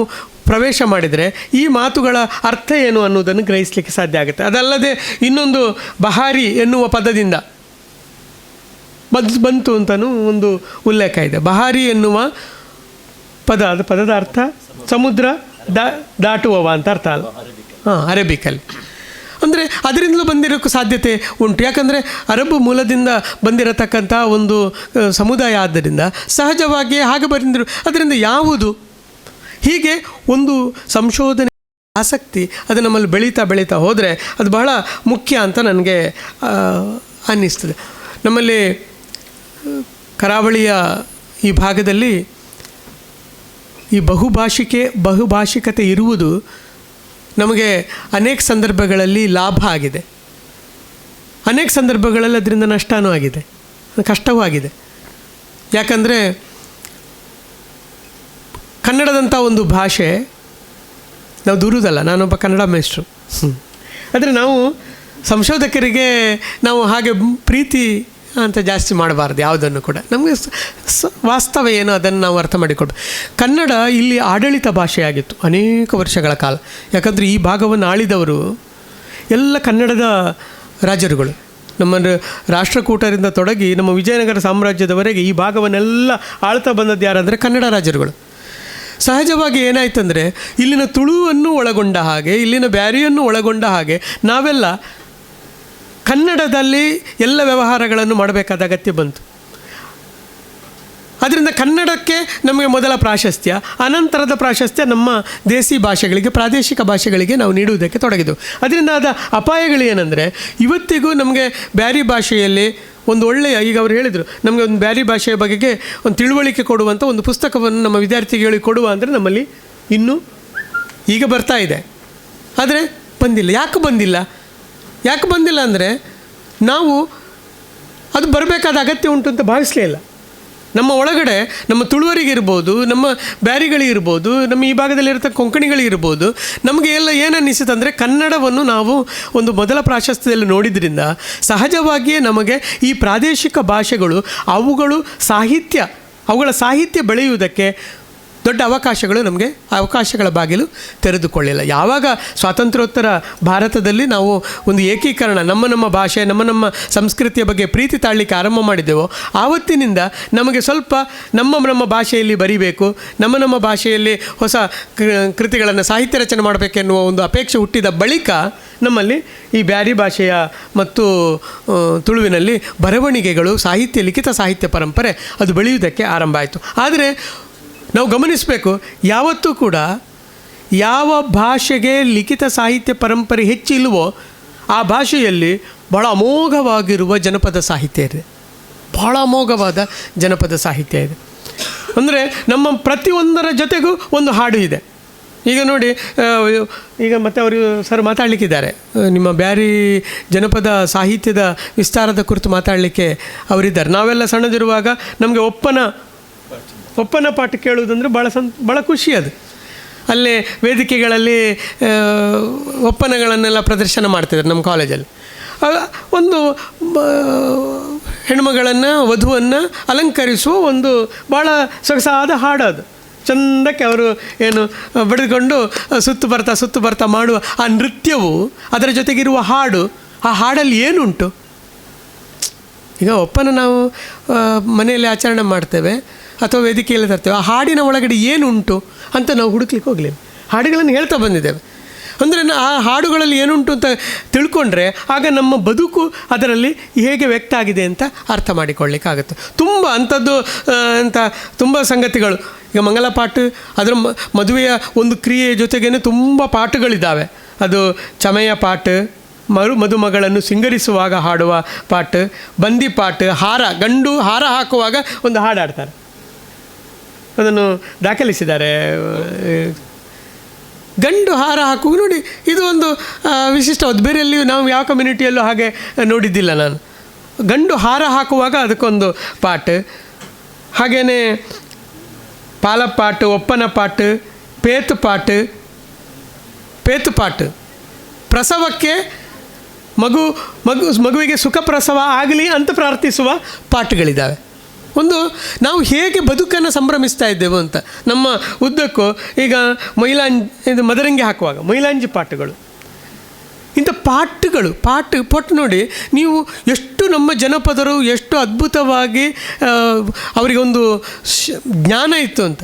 ಪ್ರವೇಶ ಮಾಡಿದರೆ ಈ ಮಾತುಗಳ ಅರ್ಥ ಏನು ಅನ್ನೋದನ್ನು ಗ್ರಹಿಸಲಿಕ್ಕೆ ಸಾಧ್ಯ ಆಗುತ್ತೆ. ಅದಲ್ಲದೆ ಇನ್ನೊಂದು ಬಹಾರಿ ಎನ್ನುವ ಪದದಿಂದ ಬಂತು ಅಂತಲೂ ಒಂದು ಉಲ್ಲೇಖ ಇದೆ. ಬಹಾರಿ ಎನ್ನುವ ಅದು ಪದದ ಅರ್ಥ ಸಮುದ್ರ ದಾಟುವವ ಅಂತ ಅರ್ಥ ಅಲ್ಲ, ಅರೇಬಿಕಲ್ಲಿ. ಅಂದರೆ ಅದರಿಂದಲೂ ಬಂದಿರೋಕ್ಕೆ ಸಾಧ್ಯತೆ ಉಂಟು. ಯಾಕಂದರೆ ಅರಬ್ ಮೂಲದಿಂದ ಬಂದಿರತಕ್ಕಂಥ ಒಂದು ಸಮುದಾಯ ಆದ್ದರಿಂದ ಸಹಜವಾಗಿಯೇ ಹಾಗೆ ಬಂದಿರು. ಅದರಿಂದ ಯಾವುದು ಹೀಗೆ ಒಂದು ಸಂಶೋಧನೆ ಆಸಕ್ತಿ ಅದು ನಮ್ಮಲ್ಲಿ ಬೆಳೀತಾ ಹೋದರೆ ಅದು ಬಹಳ ಮುಖ್ಯ ಅಂತ ನನಗೆ ಅನ್ನಿಸ್ತದೆ. ನಮ್ಮಲ್ಲಿ ಕರಾವಳಿಯ ಈ ಭಾಗದಲ್ಲಿ ಈ ಬಹುಭಾಷಿಕತೆ ಇರುವುದು ನಮಗೆ ಅನೇಕ ಸಂದರ್ಭಗಳಲ್ಲಿ ಲಾಭ ಆಗಿದೆ, ಅನೇಕ ಸಂದರ್ಭಗಳಲ್ಲಿ ಅದರಿಂದ ನಷ್ಟವೂ ಆಗಿದೆ, ಕಷ್ಟವೂ ಆಗಿದೆ. ಯಾಕಂದರೆ ಕನ್ನಡದಂಥ ಒಂದು ಭಾಷೆ ನಾವು ದೂರುವುದಲ್ಲ. ನಾನೊಬ್ಬ ಕನ್ನಡ ಮೇಷ್ಟ್ರು, ಆದರೆ ನಾವು ಸಂಶೋಧಕರಿಗೆ ನಾವು ಹಾಗೆ ಪ್ರೀತಿ ಅಂತ ಜಾಸ್ತಿ ಮಾಡಬಾರ್ದು ಯಾವುದನ್ನು ಕೂಡ. ನಮಗೆ ವಾಸ್ತವ ಏನೋ ಅದನ್ನು ನಾವು ಅರ್ಥ ಮಾಡಿಕೊಡ್ಬೇಕು. ಕನ್ನಡ ಇಲ್ಲಿ ಆಡಳಿತ ಭಾಷೆಯಾಗಿತ್ತು ಅನೇಕ ವರ್ಷಗಳ ಕಾಲ. ಯಾಕಂದರೆ ಈ ಭಾಗವನ್ನು ಆಳಿದವರು ಎಲ್ಲ ಕನ್ನಡದ ರಾಜರುಗಳು. ನಮ್ಮ ರಾಷ್ಟ್ರಕೂಟರಿಂದ ತೊಡಗಿ ನಮ್ಮ ವಿಜಯನಗರ ಸಾಮ್ರಾಜ್ಯದವರೆಗೆ ಈ ಭಾಗವನ್ನೆಲ್ಲ ಆಳ್ತಾ ಬಂದದ್ದು ಯಾರಂದರೆ ಕನ್ನಡ ರಾಜರುಗಳು. ಸಹಜವಾಗಿ ಏನಾಯ್ತಂದರೆ ಇಲ್ಲಿನ ತುಳುವನ್ನು ಒಳಗೊಂಡ ಹಾಗೆ, ಇಲ್ಲಿನ ಬ್ಯಾರಿಯನ್ನು ಒಳಗೊಂಡ ಹಾಗೆ ನಾವೆಲ್ಲ ಕನ್ನಡದಲ್ಲಿ ಎಲ್ಲ ವ್ಯವಹಾರಗಳನ್ನು ಮಾಡಬೇಕಾದ ಅಗತ್ಯ ಬಂತು. ಅದರಿಂದ ಕನ್ನಡಕ್ಕೆ ನಮಗೆ ಮೊದಲ ಪ್ರಾಶಸ್ತ್ಯ, ಅನಂತರದ ಪ್ರಾಶಸ್ತ್ಯ ನಮ್ಮ ದೇಸಿ ಭಾಷೆಗಳಿಗೆ, ಪ್ರಾದೇಶಿಕ ಭಾಷೆಗಳಿಗೆ ನಾವು ನೀಡುವುದಕ್ಕೆ ತೊಡಗಿದೆವು. ಅದರಿಂದ ಆದ ಅಪಾಯಗಳು ಏನಂದರೆ ಇವತ್ತಿಗೂ ನಮಗೆ ಬ್ಯಾರಿ ಭಾಷೆಯಲ್ಲಿ ಒಂದು ಒಳ್ಳೆಯ, ಈಗ ಅವರು ಹೇಳಿದರು ನಮಗೆ ಒಂದು ಬ್ಯಾರಿ ಭಾಷೆಯ ಬಗೆಗೆ ಒಂದು ತಿಳುವಳಿಕೆ ಕೊಡುವಂಥ ಒಂದು ಪುಸ್ತಕವನ್ನು ನಮ್ಮ ವಿದ್ಯಾರ್ಥಿಗಳಿಗೆ ಕೊಡುವ ಅಂದರೆ ನಮ್ಮಲ್ಲಿ ಇನ್ನೂ ಈಗ ಬರ್ತಾ ಇದೆ, ಆದರೆ ಬಂದಿಲ್ಲ. ಯಾಕೆ ಬಂದಿಲ್ಲ ಅಂದರೆ ನಾವು ಅದು ಬರಬೇಕಾದ ಅಗತ್ಯ ಉಂಟು ಅಂತ ಭಾವಿಸಲೇ ಇಲ್ಲ. ನಮ್ಮ ಒಳಗಡೆ ನಮ್ಮ ತುಳುವರಿಗಿರ್ಬೋದು, ನಮ್ಮ ಬ್ಯಾರಿಗಳಿರ್ಬೋದು, ನಮ್ಮ ಈ ಭಾಗದಲ್ಲಿರತಕ್ಕ ಕೊಂಕಣಿಗಳಿರ್ಬೋದು, ನಮಗೆ ಎಲ್ಲ ಏನನ್ನಿಸುತ್ತೆ ಅಂದರೆ ಕನ್ನಡವನ್ನು ನಾವು ಒಂದು ಮೊದಲ ಪ್ರಾಶಸ್ತ್ಯದಲ್ಲಿ ನೋಡಿದ್ರಿಂದ ಸಹಜವಾಗಿಯೇ ನಮಗೆ ಈ ಪ್ರಾದೇಶಿಕ ಭಾಷೆಗಳು ಅವುಗಳ ಸಾಹಿತ್ಯ ಬೆಳೆಯುವುದಕ್ಕೆ ದೊಡ್ಡ ಅವಕಾಶಗಳ ಬಾಗಿಲು ತೆರೆದುಕೊಳ್ಳಿಲ್ಲ. ಯಾವಾಗ ಸ್ವಾತಂತ್ರ್ಯೋತ್ತರ ಭಾರತದಲ್ಲಿ ನಾವು ಒಂದು ಏಕೀಕರಣ, ನಮ್ಮ ಭಾಷೆ, ನಮ್ಮ ಸಂಸ್ಕೃತಿಯ ಬಗ್ಗೆ ಪ್ರೀತಿ ತಾಳಲಿಕ್ಕೆ ಆರಂಭ ಮಾಡಿದೆವೋ ಆವತ್ತಿನಿಂದ ನಮಗೆ ಸ್ವಲ್ಪ ನಮ್ಮ ಭಾಷೆಯಲ್ಲಿ ಬರಿಬೇಕು, ನಮ್ಮ ಭಾಷೆಯಲ್ಲಿ ಹೊಸ ಕೃತಿಗಳನ್ನು ಸಾಹಿತ್ಯ ರಚನೆ ಮಾಡಬೇಕೆನ್ನುವ ಒಂದು ಅಪೇಕ್ಷೆ ಹುಟ್ಟಿದ ಬಳಿಕ ನಮ್ಮಲ್ಲಿ ಈ ಬ್ಯಾರಿ ಭಾಷೆಯ ಮತ್ತು ತುಳುವಿನಲ್ಲಿ ಬರವಣಿಗೆಗಳು, ಲಿಖಿತ ಸಾಹಿತ್ಯ ಪರಂಪರೆ ಅದು ಬೆಳೆಯುವುದಕ್ಕೆ ಆರಂಭ ಆಯಿತು. ಆದರೆ ನಾವು ಗಮನಿಸಬೇಕು, ಯಾವತ್ತೂ ಕೂಡ ಯಾವ ಭಾಷೆಗೆ ಲಿಖಿತ ಸಾಹಿತ್ಯ ಪರಂಪರೆ ಹೆಚ್ಚಿಲ್ವೋ ಆ ಭಾಷೆಯಲ್ಲಿ ಬಹಳ ಅಮೋಘವಾಗಿರುವ ಜನಪದ ಸಾಹಿತ್ಯ ಇದೆ, ಬಹಳ ಅಮೋಘವಾದ ಜನಪದ ಸಾಹಿತ್ಯ ಇದೆ. ಅಂದರೆ ನಮ್ಮ ಪ್ರತಿಯೊಂದರ ಜೊತೆಗೂ ಒಂದು ಹಾಡು ಇದೆ. ಈಗ ನೋಡಿ, ಈಗ ಮತ್ತೆ ಅವರು ಸರ್ ಮಾತಾಡಲಿಕ್ಕಿದ್ದಾರೆ, ನಿಮ್ಮ ಬ್ಯಾರಿ ಜನಪದ ಸಾಹಿತ್ಯದ ವಿಸ್ತಾರದ ಕುರಿತು ಮಾತಾಡಲಿಕ್ಕೆ ಅವರಿದ್ದಾರೆ. ನಾವೆಲ್ಲ ಸಣ್ಣದಿರುವಾಗ ನಮಗೆ ಒಪ್ಪನ ಪಾಠ ಕೇಳುವುದಂದರೆ ಭಾಳ ಖುಷಿ ಅದು. ಅಲ್ಲೇ ವೇದಿಕೆಗಳಲ್ಲಿ ಒಪ್ಪನಗಳನ್ನೆಲ್ಲ ಪ್ರದರ್ಶನ ಮಾಡ್ತಿದ್ದಾರೆ ನಮ್ಮ ಕಾಲೇಜಲ್ಲಿ. ಒಂದು ಹೆಣ್ಮಗಳನ್ನು ವಧುವನ್ನು ಅಲಂಕರಿಸುವ ಒಂದು ಭಾಳ ಸೊಗಸಾದ ಹಾಡು ಅದು. ಚೆಂದಕ್ಕೆ ಅವರು ಏನು ಬಡಿದುಕೊಂಡು ಸುತ್ತು ಬರ್ತಾ ಮಾಡುವ ಆ ನೃತ್ಯವು, ಅದರ ಜೊತೆಗಿರುವ ಹಾಡು, ಆ ಹಾಡಲ್ಲಿ ಏನುಂಟು? ಈಗ ಒಪ್ಪನ ನಾವು ಮನೆಯಲ್ಲಿ ಆಚರಣೆ ಮಾಡ್ತೇವೆ ಅಥವಾ ವೇದಿಕೆಯಲ್ಲಿ ತರ್ತೇವೆ, ಆ ಹಾಡಿನ ಒಳಗಡೆ ಏನುಂಟು ಅಂತ ನಾವು ಹುಡುಕ್ಲಿಕ್ಕೆ ಹೋಗಲಿಲ್ಲ. ಹಾಡುಗಳನ್ನು ಹೇಳ್ತಾ ಬಂದಿದ್ದೇವೆ. ಅಂದರೆ ಆ ಹಾಡುಗಳಲ್ಲಿ ಏನುಂಟು ಅಂತ ತಿಳ್ಕೊಂಡ್ರೆ ಆಗ ನಮ್ಮ ಬದುಕು ಅದರಲ್ಲಿ ಹೇಗೆ ವ್ಯಕ್ತ ಆಗಿದೆ ಅಂತ ಅರ್ಥ ಮಾಡಿಕೊಳ್ಳಿಕ್ಕಾಗುತ್ತೆ. ತುಂಬ ಅಂಥದ್ದು ತುಂಬ ಸಂಗತಿಗಳು. ಈಗ ಮಂಗಲ ಪಾಠ, ಅದರ ಮದುವೆಯ ಒಂದು ಕ್ರಿಯೆಯ ಜೊತೆಗೇ ತುಂಬ ಪಾಠಗಳಿದ್ದಾವೆ. ಅದು ಚಮೆಯ ಪಾಠ, ಮದುಮಗಳನ್ನು ಸಿಂಗರಿಸುವಾಗ ಹಾಡುವ ಪಾಠ, ಬಂದಿ ಪಾಠ, ಗಂಡು ಹಾರ ಹಾಕುವಾಗ ಒಂದು ಹಾಡು ಹಾಡ್ತಾರೆ, ಅದನ್ನು ದಾಖಲಿಸಿದ್ದಾರೆ. ಗಂಡು ಹಾರ ಹಾಕುವ ನೋಡಿ, ಇದು ಒಂದು ವಿಶಿಷ್ಟವಾದ, ಬೇರೆಯಲ್ಲಿಯೂ ನಾವು ಯಾವ ಕಮ್ಯುನಿಟಿಯಲ್ಲೂ ಹಾಗೆ ನೋಡಿದ್ದಿಲ್ಲ ನಾನು. ಗಂಡು ಹಾರ ಹಾಕುವಾಗ ಅದಕ್ಕೊಂದು ಪಾಠ, ಹಾಗೆಯೇ ಪಾಲಪಾಟು, ಒಪ್ಪನ ಪಾಟು, ಪೇತು ಪಾಟು, ಪ್ರಸವಕ್ಕೆ ಮಗುವಿಗೆ ಸುಖ ಪ್ರಸವ ಆಗಲಿ ಅಂತ ಪ್ರಾರ್ಥಿಸುವ ಪಾಠಗಳಿದ್ದಾವೆ. ಒಂದು ನಾವು ಹೇಗೆ ಬದುಕನ್ನು ಸಂಭ್ರಮಿಸ್ತಾ ಇದ್ದೇವೆ ಅಂತ ನಮ್ಮ ಉದ್ದಕ್ಕೂ. ಈಗ ಇದು ಮದರಂಗಿ ಹಾಕುವಾಗ ಮೈಲಾಂಜಿ ಪಾಠಗಳು, ಇಂಥ ಪಾಠು ನೋಡಿ ನೀವು, ಎಷ್ಟು ನಮ್ಮ ಜನಪದರು ಎಷ್ಟು ಅದ್ಭುತವಾಗಿ ಅವರಿಗೊಂದು ಜ್ಞಾನ ಇತ್ತು ಅಂತ.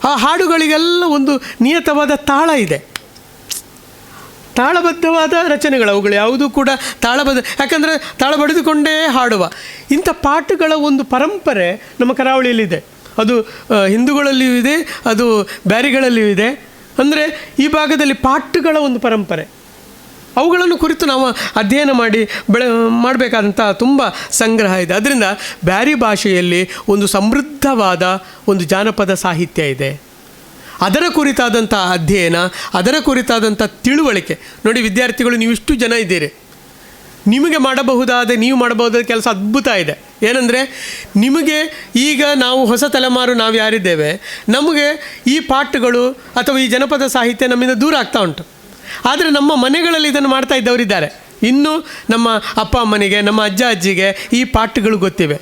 ಆ ಹಾಡುಗಳಿಗೆಲ್ಲ ಒಂದು ನಿಯತವಾದ ತಾಳ ಇದೆ, ತಾಳಬದ್ಧವಾದ ರಚನೆಗಳು ಅವುಗಳು, ಯಾವುದೂ ಕೂಡ ತಾಳಬದ್ಧ, ಯಾಕಂದರೆ ತಾಳ ಬಡಿದುಕೊಂಡೇ ಹಾಡುವ ಇಂಥ ಪಾಠಗಳ ಒಂದು ಪರಂಪರೆ ನಮ್ಮ ಕರಾವಳಿಯಲ್ಲಿದೆ. ಅದು ಹಿಂದೂಗಳಲ್ಲಿಯೂ ಇದೆ, ಅದು ಬ್ಯಾರಿಗಳಲ್ಲಿಯೂ ಇದೆ. ಅಂದರೆ ಈ ಭಾಗದಲ್ಲಿ ಪಾಠಗಳ ಒಂದು ಪರಂಪರೆ, ಅವುಗಳನ್ನು ಕುರಿತು ನಾವು ಅಧ್ಯಯನ ಮಾಡಿ ಮಾಡಬೇಕಾದಂಥ ತುಂಬ ಸಂಗ್ರಹ ಇದೆ. ಅದರಿಂದ ಬ್ಯಾರಿ ಭಾಷೆಯಲ್ಲಿ ಒಂದು ಸಮೃದ್ಧವಾದ ಒಂದು ಜಾನಪದ ಸಾಹಿತ್ಯ ಇದೆ. ಅದರ ಕುರಿತಾದಂಥ ಅಧ್ಯಯನ, ಅದರ ಕುರಿತಾದಂಥ ತಿಳುವಳಿಕೆ ನೋಡಿ. ವಿದ್ಯಾರ್ಥಿಗಳು ನೀವಿಷ್ಟು ಜನ ಇದ್ದೀರಿ, ನೀವು ಮಾಡಬಹುದಾದ ಕೆಲಸ ಅದ್ಭುತ ಇದೆ. ಏನಂದರೆ ನಿಮಗೆ ಈಗ ನಾವು ಹೊಸ ತಲೆಮಾರು ನಾವು ಯಾರಿದ್ದೇವೆ, ನಮಗೆ ಈ ಪಾಠಗಳು ಅಥವಾ ಈ ಜನಪದ ಸಾಹಿತ್ಯ ನಮ್ಮಿಂದ ದೂರ ಆಗ್ತಾ ಉಂಟು. ಆದರೆ ನಮ್ಮ ಮನೆಗಳಲ್ಲಿ ಇದನ್ನು ಮಾಡ್ತಾ ಇದ್ದವರಿದ್ದಾರೆ. ಇನ್ನೂ ನಮ್ಮ ಅಪ್ಪ ಅಮ್ಮನಿಗೆ, ನಮ್ಮ ಅಜ್ಜ ಅಜ್ಜಿಗೆ ಈ ಪಾಠಗಳು ಗೊತ್ತಿವೆ.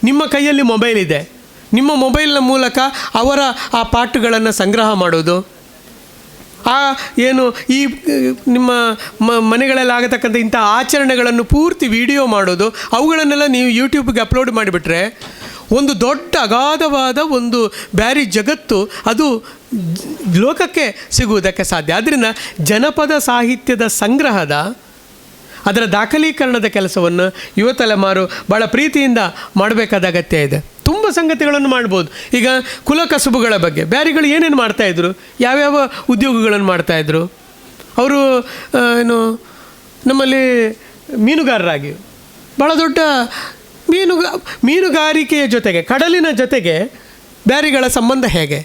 ನಿಮ್ಮ ಕೈಯಲ್ಲಿ ಮೊಬೈಲ್ ಇದೆ, ನಿಮ್ಮ ಮೊಬೈಲ್ನ ಮೂಲಕ ಅವರ ಆ ಪಾಠಗಳನ್ನು ಸಂಗ್ರಹ ಮಾಡೋದು, ಈ ನಿಮ್ಮ ಮನೆಗಳಲ್ಲಿ ಆಗತಕ್ಕಂಥ ಇಂಥ ಆಚರಣೆಗಳನ್ನು ಪೂರ್ತಿ ವಿಡಿಯೋ ಮಾಡೋದು, ಅವುಗಳನ್ನೆಲ್ಲ ನೀವು ಯೂಟ್ಯೂಬ್ಗೆ ಅಪ್ಲೋಡ್ ಮಾಡಿಬಿಟ್ರೆ ಒಂದು ದೊಡ್ಡ ಅಗಾಧವಾದ ಒಂದು ಬ್ಯಾರಿ ಜಗತ್ತು ಅದು ಲೋಕಕ್ಕೆ ಸಿಗುವುದಕ್ಕೆ ಸಾಧ್ಯ. ಆದ್ದರಿಂದ ಜನಪದ ಸಾಹಿತ್ಯದ ಸಂಗ್ರಹದ, ಅದರ ದಾಖಲೀಕರಣದ ಕೆಲಸವನ್ನು ಯುವ ತಲೆಮಾರು ಭಾಳ ಪ್ರೀತಿಯಿಂದ ಮಾಡಬೇಕಾದ ಅಗತ್ಯ ಇದೆ. ತುಂಬ ಸಂಗತಿಗಳನ್ನು ಮಾಡ್ಬೋದು. ಈಗ ಕುಲಕಸುಬುಗಳ ಬಗ್ಗೆ ಬ್ಯಾರಿಗಳು ಏನೇನು ಮಾಡ್ತಾಯಿದ್ರು, ಯಾವ್ಯಾವ ಉದ್ಯೋಗಗಳನ್ನು ಮಾಡ್ತಾಯಿದ್ರು ಅವರು. ನಮ್ಮಲ್ಲಿ ಮೀನುಗಾರರಾಗಿ ಭಾಳ ದೊಡ್ಡ ಮೀನುಗಾರಿಕೆಯ ಜೊತೆಗೆ, ಕಡಲಿನ ಜೊತೆಗೆ ಬ್ಯಾರಿಗಳ ಸಂಬಂಧ ಹೇಗೆ?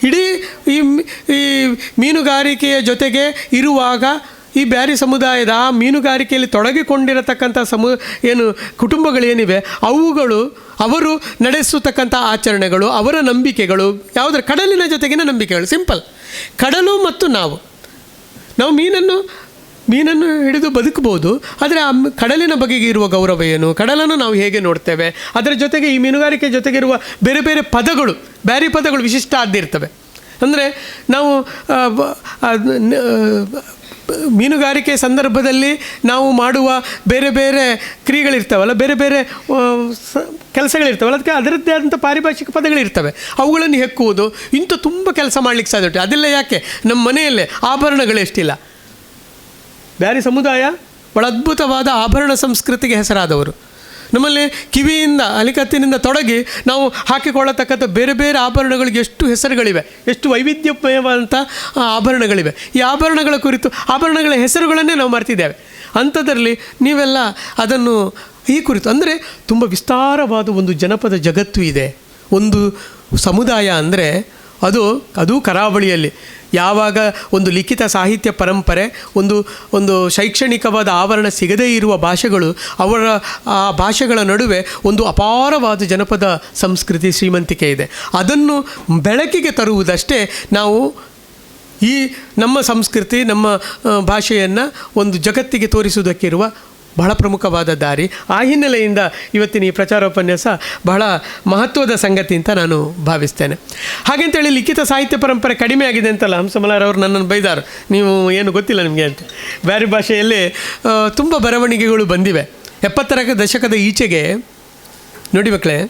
ಇಡೀ ಈ ಮೀನುಗಾರಿಕೆಯ ಜೊತೆಗೆ ಇರುವಾಗ ಈ ಬ್ಯಾರಿ ಸಮುದಾಯದ ಆ ಮೀನುಗಾರಿಕೆಯಲ್ಲಿ ತೊಡಗಿಕೊಂಡಿರತಕ್ಕಂಥ ಕುಟುಂಬಗಳೇನಿವೆ ಅವರು ನಡೆಸತಕ್ಕಂಥ ಆಚರಣೆಗಳು, ಅವರ ನಂಬಿಕೆಗಳು ಯಾವುದರ, ಕಡಲಿನ ಜೊತೆಗಿನ ನಂಬಿಕೆಗಳು. ಸಿಂಪಲ್, ಕಡಲು ಮತ್ತು ನಾವು ಮೀನನ್ನು ಹಿಡಿದು ಬದುಕಬಹುದು. ಆದರೆ ಆ ಕಡಲಿನ ಬಗೆಗೆ ಇರುವ ಗೌರವ ಏನು, ಕಡಲನ್ನು ನಾವು ಹೇಗೆ ನೋಡ್ತೇವೆ, ಅದರ ಜೊತೆಗೆ ಈ ಮೀನುಗಾರಿಕೆ ಜೊತೆಗಿರುವ ಬೇರೆ ಬೇರೆ ಪದಗಳು, ಬ್ಯಾರಿ ಪದಗಳು ವಿಶಿಷ್ಟ ಆದಿರ್ತವೆ. ಅಂದರೆ ನಾವು ಮೀನುಗಾರಿಕೆ ಸಂದರ್ಭದಲ್ಲಿ ನಾವು ಮಾಡುವ ಬೇರೆ ಬೇರೆ ಕ್ರಿಯೆಗಳಿರ್ತಾವಲ್ಲ, ಬೇರೆ ಬೇರೆ ಕೆಲಸಗಳಿರ್ತಾವಲ್ಲ, ಅದಕ್ಕೆ ಅದರದ್ದೇ ಆದಂಥ ಪಾರಿಭಾಷಿಕ ಪದಗಳಿರ್ತವೆ. ಅವುಗಳನ್ನು ಹೆಕ್ಕುವುದು, ಇಂಥ ತುಂಬ ಕೆಲಸ ಮಾಡಲಿಕ್ಕೆ ಸಾಧ್ಯ ಉಂಟು. ಅದೆಲ್ಲ ಯಾಕೆ? ನಮ್ಮ ಮನೆಯಲ್ಲೇ ಆಭರಣಗಳು ಎಷ್ಟಿಲ್ಲ. ಬ್ಯಾರಿ ಸಮುದಾಯ ಭಾಳ ಅದ್ಭುತವಾದ ಆಭರಣ ಸಂಸ್ಕೃತಿಗೆ ಹೆಸರಾದವರು. ನಮ್ಮಲ್ಲಿ ಕಿವಿಯಿಂದ ಅಲಿಕತ್ತಿನಿಂದ ತೊಡಗಿ ನಾವು ಹಾಕಿಕೊಳ್ಳತಕ್ಕಂಥ ಬೇರೆ ಬೇರೆ ಆಭರಣಗಳಿಗೆ ಎಷ್ಟು ಹೆಸರುಗಳಿವೆ, ಎಷ್ಟು ವೈವಿಧ್ಯಮಯವಾದಂಥ ಆಭರಣಗಳಿವೆ. ಈ ಆಭರಣಗಳ ಕುರಿತು ಆಭರಣಗಳ ಹೆಸರುಗಳನ್ನೇ ನಾವು ಮರ್ತಿದ್ದೇವೆ. ಅಂಥದ್ರಲ್ಲಿ ನೀವೆಲ್ಲ ಅದನ್ನು ಈ ಕುರಿತು ಅಂದರೆ ತುಂಬ ವಿಸ್ತಾರವಾದ ಒಂದು ಜನಪದ ಜಗತ್ತು ಇದೆ. ಒಂದು ಸಮುದಾಯ ಅಂದರೆ ಅದು ಕರಾವಳಿಯಲ್ಲಿ ಯಾವಾಗ ಒಂದು ಲಿಖಿತ ಸಾಹಿತ್ಯ ಪರಂಪರೆ, ಒಂದು ಶೈಕ್ಷಣಿಕವಾದ ಆವರಣ ಸಿಗದೇ ಇರುವ ಭಾಷೆಗಳು, ಅವರ ಆ ಭಾಷೆಗಳ ನಡುವೆ ಒಂದು ಅಪಾರವಾದ ಜನಪದ ಸಂಸ್ಕೃತಿ ಶ್ರೀಮಂತಿಕೆ ಇದೆ. ಅದನ್ನು ಬೆಳಕಿಗೆ ತರುವುದಷ್ಟೇ ನಾವು ಈ ನಮ್ಮ ಸಂಸ್ಕೃತಿ, ನಮ್ಮ ಭಾಷೆಯನ್ನು ಒಂದು ಜಗತ್ತಿಗೆ ತೋರಿಸುವುದಕ್ಕಿರುವ ಬಹಳ ಪ್ರಮುಖವಾದ ದಾರಿ. ಆ ಹಿನ್ನೆಲೆಯಿಂದ ಇವತ್ತಿನ ಈ ಪ್ರಚಾರೋಪನ್ಯಾಸ ಬಹಳ ಮಹತ್ವದ ಸಂಗತಿ ಅಂತ ನಾನು ಭಾವಿಸ್ತೇನೆ. ಹಾಗೆಂತೇಳಿ ಲಿಖಿತ ಸಾಹಿತ್ಯ ಪರಂಪರೆ ಕಡಿಮೆ ಆಗಿದೆ ಅಂತಲ್ಲ, ಹಂಸಮಲಾರ್ ಅವರು ನನ್ನನ್ನು ಬೈದಾರು, ನೀವು ಏನು ಗೊತ್ತಿಲ್ಲ ನಿಮಗೆ ಅಂತ. ಬೇರೆ ಭಾಷೆಯಲ್ಲಿ ತುಂಬ ಬರವಣಿಗೆಗಳು ಬಂದಿವೆ. 70ರ ದಶಕದ ಈಚೆಗೆ ನೋಡಿ ಮಕ್ಕಳೇ,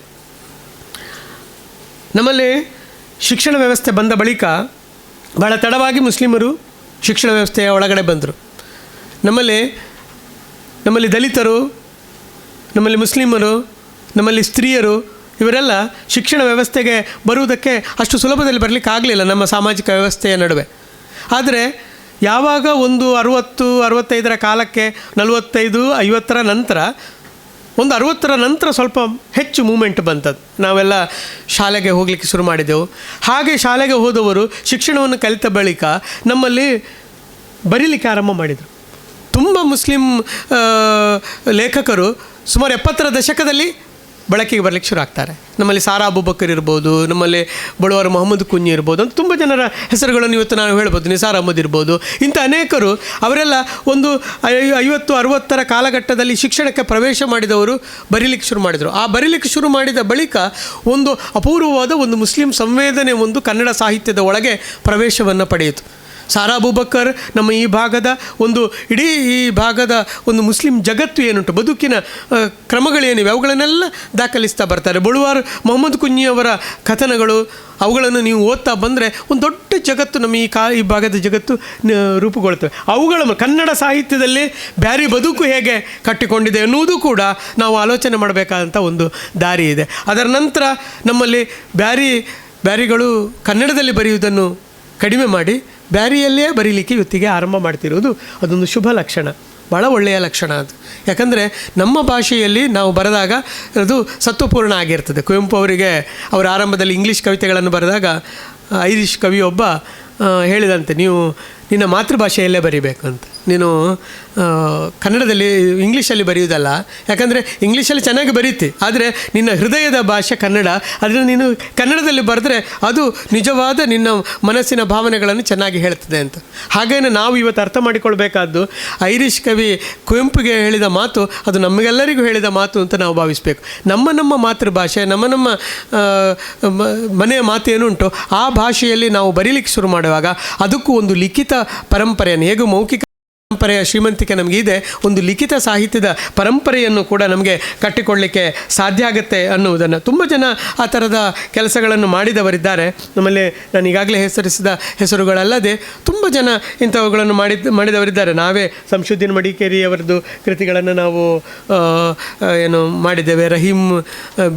ನಮ್ಮಲ್ಲಿ ಶಿಕ್ಷಣ ವ್ಯವಸ್ಥೆ ಬಂದ ಬಳಿಕ ಬಹಳ ತಡವಾಗಿ ಮುಸ್ಲಿಮರು ಶಿಕ್ಷಣ ವ್ಯವಸ್ಥೆಯ ಒಳಗಡೆ ಬಂದರು. ನಮ್ಮಲ್ಲಿ ದಲಿತರು, ನಮ್ಮಲ್ಲಿ ಮುಸ್ಲಿಮರು, ನಮ್ಮಲ್ಲಿ ಸ್ತ್ರೀಯರು ಇವರೆಲ್ಲ ಶಿಕ್ಷಣ ವ್ಯವಸ್ಥೆಗೆ ಬರುವುದಕ್ಕೆ ಅಷ್ಟು ಸುಲಭದಲ್ಲಿ ಬರಲಿಕ್ಕೆ ಆಗಲಿಲ್ಲ ನಮ್ಮ ಸಾಮಾಜಿಕ ವ್ಯವಸ್ಥೆಯ ನಡುವೆ. ಆದರೆ ಯಾವಾಗ ಒಂದು 60-65ರ ಕಾಲಕ್ಕೆ 45-50ರ ನಂತರ, ಒಂದು 60ರ ನಂತರ ಸ್ವಲ್ಪ ಹೆಚ್ಚು ಮೂಮೆಂಟ್ ಬಂತದ್ದು. ನಾವೆಲ್ಲ ಶಾಲೆಗೆ ಹೋಗಲಿಕ್ಕೆ ಶುರು ಮಾಡಿದೆವು. ಹಾಗೆ ಶಾಲೆಗೆ ಹೋದವರು ಶಿಕ್ಷಣವನ್ನು ಕಲಿತ ಬಳಿಕ ನಮ್ಮಲ್ಲಿ ಬರೀಲಿಕ್ಕೆ ಆರಂಭ ಮಾಡಿದರು. ತುಂಬ ಮುಸ್ಲಿಂ ಲೇಖಕರು ಸುಮಾರು 70ರ ದಶಕದಲ್ಲಿ ಬಳಕೆಗೆ ಬರಲಿಕ್ಕೆ ಶುರು ಆಗ್ತಾರೆ. ನಮ್ಮಲ್ಲಿ ಸಾರಾ ಅಬೂಬಕರ್ ಇರ್ಬೋದು, ನಮ್ಮಲ್ಲಿ ಬಳುವಾರು ಮೊಹಮ್ಮದ್ ಕುಂಜಿ ಇರ್ಬೋದು, ಅಂತ ತುಂಬ ಜನರ ಹೆಸರುಗಳನ್ನು ಇವತ್ತು ನಾವು ಹೇಳ್ಬೋದು. ನಿಸಾರ್ ಅಹಮದ್ ಇರ್ಬೋದು. ಇಂಥ ಅನೇಕರು ಅವರೆಲ್ಲ ಒಂದು 50-60ರ ಕಾಲಘಟ್ಟದಲ್ಲಿ ಶಿಕ್ಷಣಕ್ಕೆ ಪ್ರವೇಶ ಮಾಡಿದವರು ಬರೀಲಿಕ್ಕೆ ಶುರು ಮಾಡಿದರು. ಆ ಬರೀಲಿಕ್ಕೆ ಶುರು ಮಾಡಿದ ಬಳಿಕ ಒಂದು ಅಪೂರ್ವವಾದ ಒಂದು ಮುಸ್ಲಿಂ ಸಂವೇದನೆ ಒಂದು ಕನ್ನಡ ಸಾಹಿತ್ಯದ ಒಳಗೆ ಪ್ರವೇಶವನ್ನು ಪಡೆಯಿತು. ಸಾರಾ ಅಬೂಬಕರ್ ನಮ್ಮ ಈ ಭಾಗದ ಇಡೀ ಈ ಭಾಗದ ಒಂದು ಮುಸ್ಲಿಂ ಜಗತ್ತು ಏನುಂಟು, ಬದುಕಿನ ಕ್ರಮಗಳೇನಿವೆ ಅವುಗಳನ್ನೆಲ್ಲ ದಾಖಲಿಸ್ತಾ ಬರ್ತಾರೆ. ಬಳುವಾರ್ ಮೊಹಮ್ಮದ್ ಕುಂಜಿಯವರ ಕಥನಗಳು, ಅವುಗಳನ್ನು ನೀವು ಓದ್ತಾ ಬಂದರೆ ಒಂದು ದೊಡ್ಡ ಜಗತ್ತು ನಮ್ಮ ಈ ಭಾಗದ ಜಗತ್ತು ರೂಪುಗೊಳ್ತವೆ. ಅವುಗಳ ಕನ್ನಡ ಸಾಹಿತ್ಯದಲ್ಲಿ ಬ್ಯಾರಿ ಬದುಕು ಹೇಗೆ ಕಟ್ಟಿಕೊಂಡಿದೆ ಎನ್ನುವುದು ಕೂಡ ನಾವು ಆಲೋಚನೆ ಮಾಡಬೇಕಾದಂಥ ಒಂದು ದಾರಿ ಇದೆ. ಅದರ ನಂತರ ನಮ್ಮಲ್ಲಿ ಬ್ಯಾರಿಗಳು ಕನ್ನಡದಲ್ಲಿ ಬರೆಯುವುದನ್ನು ಕಡಿಮೆ ಮಾಡಿ ಬ್ಯಾರಿಯಲ್ಲೇ ಬರೀಲಿಕ್ಕೆ ಇವತ್ತಿಗೆ ಆರಂಭ ಮಾಡ್ತಿರೋದು ಅದೊಂದು ಶುಭ ಲಕ್ಷಣ, ಭಾಳ ಒಳ್ಳೆಯ ಲಕ್ಷಣ ಅದು. ಯಾಕಂದರೆ ನಮ್ಮ ಭಾಷೆಯಲ್ಲಿ ನಾವು ಬರೆದಾಗ ಅದು ಸತ್ವಪೂರ್ಣ ಆಗಿರ್ತದೆ. ಕುವೆಂಪು ಅವರಿಗೆ ಅವರ ಆರಂಭದಲ್ಲಿ ಇಂಗ್ಲೀಷ್ ಕವಿತೆಗಳನ್ನು ಬರೆದಾಗ ಐರಿಷ್ ಕವಿಯೊಬ್ಬ ಹೇಳಿದಂತೆ, ನೀವು ನಿನ್ನ ಮಾತೃಭಾಷೆಯಲ್ಲೇ ಬರೀಬೇಕು ಅಂತ, ನೀನು ಕನ್ನಡದಲ್ಲಿ ಇಂಗ್ಲೀಷಲ್ಲಿ ಬರೆಯುವುದಲ್ಲ. ಯಾಕಂದರೆ ಇಂಗ್ಲೀಷಲ್ಲಿ ಚೆನ್ನಾಗಿ ಬರೀತಿ, ಆದರೆ ನಿನ್ನ ಹೃದಯದ ಭಾಷೆ ಕನ್ನಡ, ಅದನ್ನು ನೀನು ಕನ್ನಡದಲ್ಲಿ ಬರೆದ್ರೆ ಅದು ನಿಜವಾದ ನಿನ್ನ ಮನಸ್ಸಿನ ಭಾವನೆಗಳನ್ನು ಚೆನ್ನಾಗಿ ಹೇಳ್ತದೆ ಅಂತ. ಹಾಗೇನೆ ನಾವು ಇವತ್ತು ಅರ್ಥ ಮಾಡಿಕೊಳ್ಬೇಕಾದ್ದು ಐರಿಷ್ ಕವಿ ಕುವೆಂಪುಗೆ ಹೇಳಿದ ಮಾತು ಅದು ನಮಗೆಲ್ಲರಿಗೂ ಹೇಳಿದ ಮಾತು ಅಂತ ನಾವು ಭಾವಿಸಬೇಕು. ನಮ್ಮ ಮಾತೃಭಾಷೆ, ನಮ್ಮ ಮನೆಯ ಮಾತು ಏನುಂಟು ಆ ಭಾಷೆಯಲ್ಲಿ ನಾವು ಬರೀಲಿಕ್ಕೆ ಶುರು ಮಾಡುವಾಗ ಅದಕ್ಕೂ ಒಂದು ಲಿಖಿತ ಪರಂಪರೆಯನ್ನು, ಹೇಗೂ ಮೌಖಿಕ ಪರಂಪರೆಯ ಶ್ರೀಮಂತಿಕೆ ನಮಗಿದೆ, ಒಂದು ಲಿಖಿತ ಸಾಹಿತ್ಯದ ಪರಂಪರೆಯನ್ನು ಕೂಡ ನಮಗೆ ಕಟ್ಟಿಕೊಳ್ಳಲಿಕ್ಕೆ ಸಾಧ್ಯ ಆಗುತ್ತೆ ಅನ್ನುವುದನ್ನು ತುಂಬ ಜನ ಆ ಥರದ ಕೆಲಸಗಳನ್ನು ಮಾಡಿದವರಿದ್ದಾರೆ. ನಮ್ಮಲ್ಲಿ ನಾನು ಈಗಾಗಲೇ ಹೆಸರಿಸಿದ ಹೆಸರುಗಳಲ್ಲದೆ ತುಂಬ ಜನ ಇಂಥವುಗಳನ್ನು ಮಾಡಿದವರಿದ್ದಾರೆ. ನಾವೇ ಸಂಶುದ್ದೀನ್ ಮಡಿಕೇರಿ ಅವರದ್ದು ಕೃತಿಗಳನ್ನು ನಾವು ಮಾಡಿದ್ದೇವೆ. ರಹೀಮ್